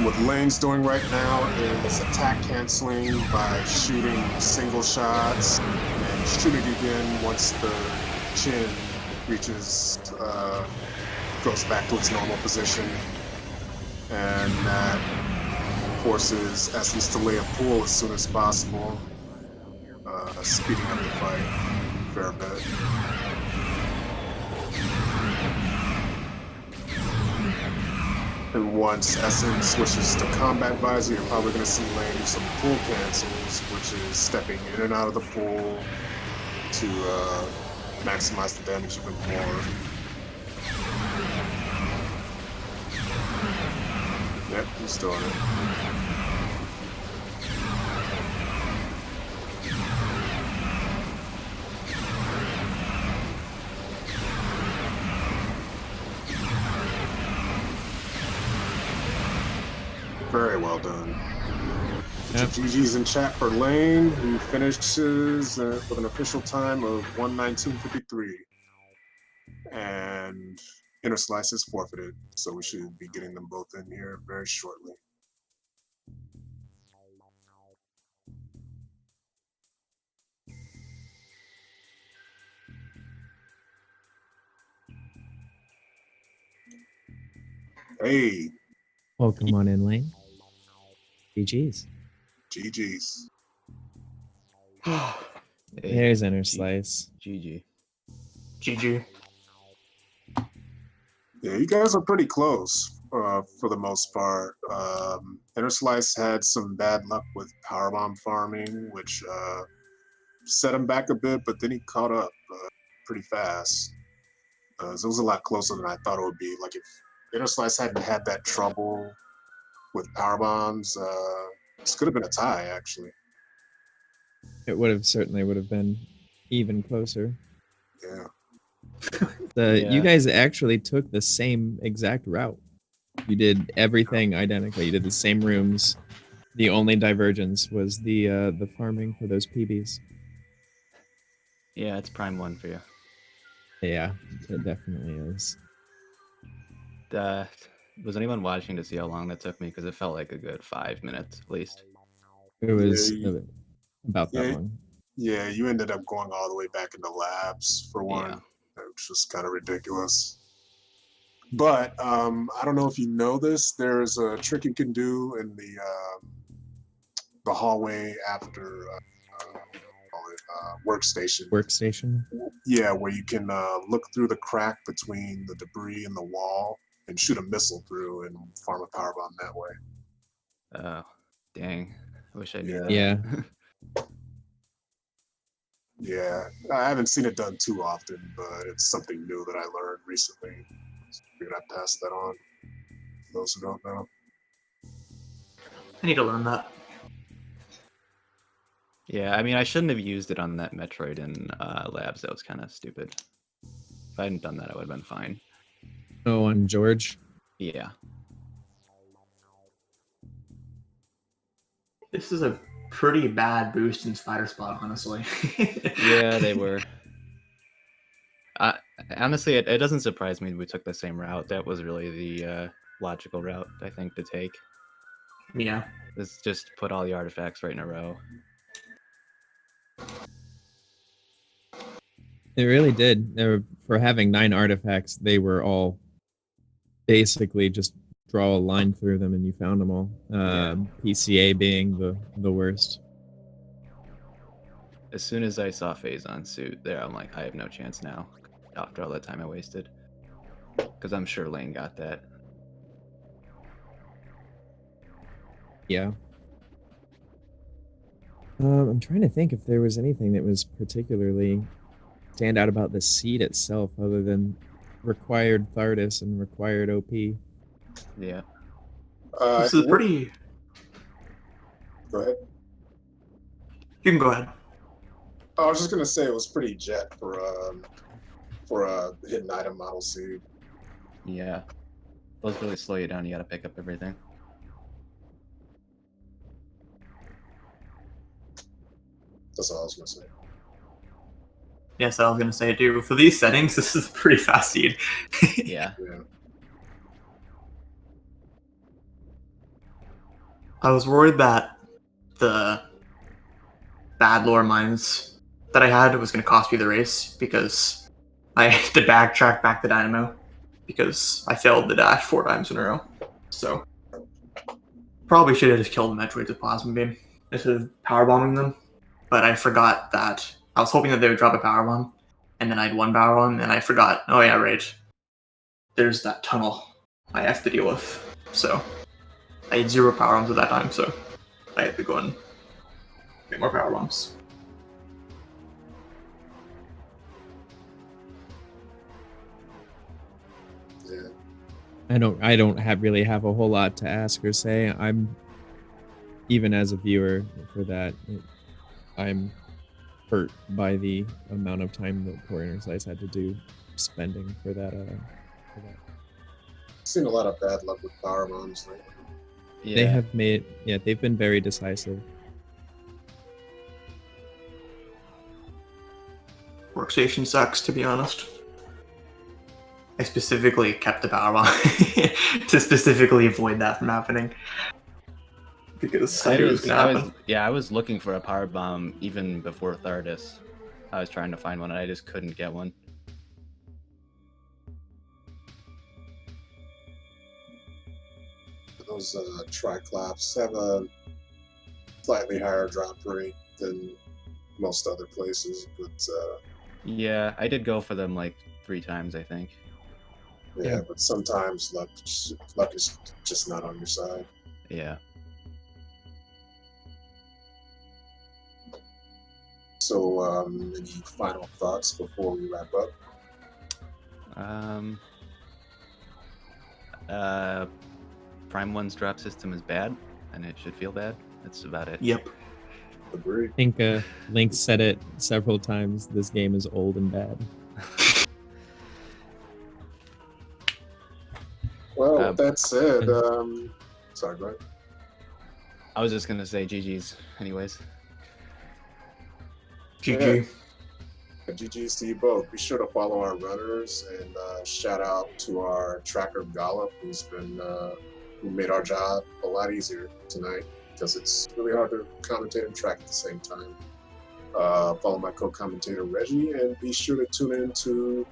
What Lane's doing right now is attack canceling by shooting single shots and shooting again once the chin reaches, goes back to its normal position. And that forces Essence to lay a pool as soon as possible, speeding up the fight a fair bit. And once Essence switches to Combat Visor, you're probably going to see Lane do some pool cancels, which is stepping in and out of the pool to maximize the damage even more. Yep, he's doing it. Very well done. Yep. GG's in chat for Lane, who finishes with an official time of 1:19:53. And Interslice is forfeited, so we should be getting them both in here very shortly. Hey. Welcome on in, Lane. GG's. GG's. There's Interslice. GG. GG. Yeah, you guys are pretty close for the most part. Interslice had some bad luck with powerbomb farming, which set him back a bit, but then he caught up pretty fast. So it was a lot closer than I thought it would be. Like if Interslice hadn't had that trouble with powerbombs, this could have been a tie, actually. It certainly would have been even closer. Yeah. You guys actually took the same exact route. You did everything identically. You did the same rooms. The only divergence was the farming for those PBs. Yeah, it's Prime 1 for you. Yeah, it definitely is. Was anyone watching to see how long that took me? Because it felt like a good 5 minutes at least. It was about that long. Yeah, you ended up going all the way back into labs for one, which was kind of ridiculous. But I don't know if you know this. There's a trick you can do in the hallway after workstation. Workstation. Yeah, where you can look through the crack between the debris and the wall and shoot a missile through and farm a power bomb that way. Oh, dang! I wish I knew that. Yeah. Yeah, I haven't seen it done too often, but it's something new that I learned recently. So figured I'd pass that on for those who don't know. I need to learn that. Yeah, I mean, I shouldn't have used it on that Metroid in labs. That was kind of stupid. If I hadn't done that, I would have been fine. Oh, on George? Yeah. This is a pretty bad boost in Spider Spot, honestly. Yeah, they were. Honestly, it doesn't surprise me we took the same route. That was really the logical route, I think, to take. Yeah. Let's just put all the artifacts right in a row. It really did. For having 9 artifacts, they were all basically just draw a line through them and you found them all. PCA being the worst. As soon as I saw Phazon suit there, I'm like, I have no chance now after all that time I wasted. Because I'm sure Lane got that. Yeah. I'm trying to think if there was anything that was particularly stand out about the seed itself other than required Thardis and required OP. Yeah. This is pretty... Go ahead. You can go ahead. I was just gonna say it was pretty jet for a hidden item model seed. Yeah. Those really slow you down. You gotta pick up everything. That's all I was gonna say. Yes, I was gonna say too. For these settings, this is a pretty fast seed. Yeah. I was worried that the bad lore mines that I had was going to cost me the race because I had to backtrack back to Dynamo because I failed the dash 4 times in a row. So probably should have just killed the Metroids with Plasma Beam instead of power bombing them. But I forgot that I was hoping that they would drop a power bomb, and then I had 1 power bomb, and I forgot. Oh yeah, right. There's that tunnel I have to deal with. So I had 0 power bombs at that time, so I had to go and get more power bombs. Yeah. I don't really have a whole lot to ask or say. I'm even as a viewer for that. I'm hurt by the amount of time that poor Interslice had to do spending for that. Seen a lot of bad luck with power bombs lately. Yeah. They have made, they've been very decisive. Workstation sucks, to be honest. I specifically kept the power bomb to specifically avoid that from happening. Because I knew it was going to happen. I was looking for a power bomb even before Thardis. I was trying to find one and I just couldn't get one. Those Triclops have a slightly higher drop rate than most other places, but yeah, I did go for them like 3 times, I think. Yeah, but sometimes luck is just not on your side. Yeah. So, any final thoughts before we wrap up? Prime 1's drop system is bad, and it should feel bad. That's about it. Yep. Agreed. I think Link said it several times. This game is old and bad. Well, with that said, sorry, go ahead. I was just gonna say GG's, anyways. GG. GG's to you both. Be sure to follow our runners and shout out to our tracker Gollop, who made our job a lot easier tonight because it's really hard to commentate and track at the same time. Follow my co-commentator Reggie, and be sure to tune in to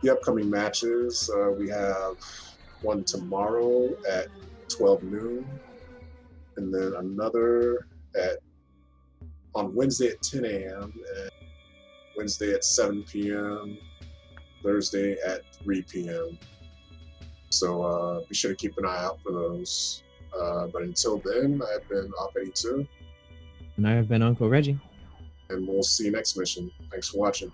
the upcoming matches. We have one tomorrow at 12 noon, and then another on Wednesday at 10 a.m. and Wednesday at 7 p.m., Thursday at 3 p.m. So be sure to keep an eye out for those. But until then, I've been Op82. And I have been Uncle Reggie. And we'll see you next mission. Thanks for watching.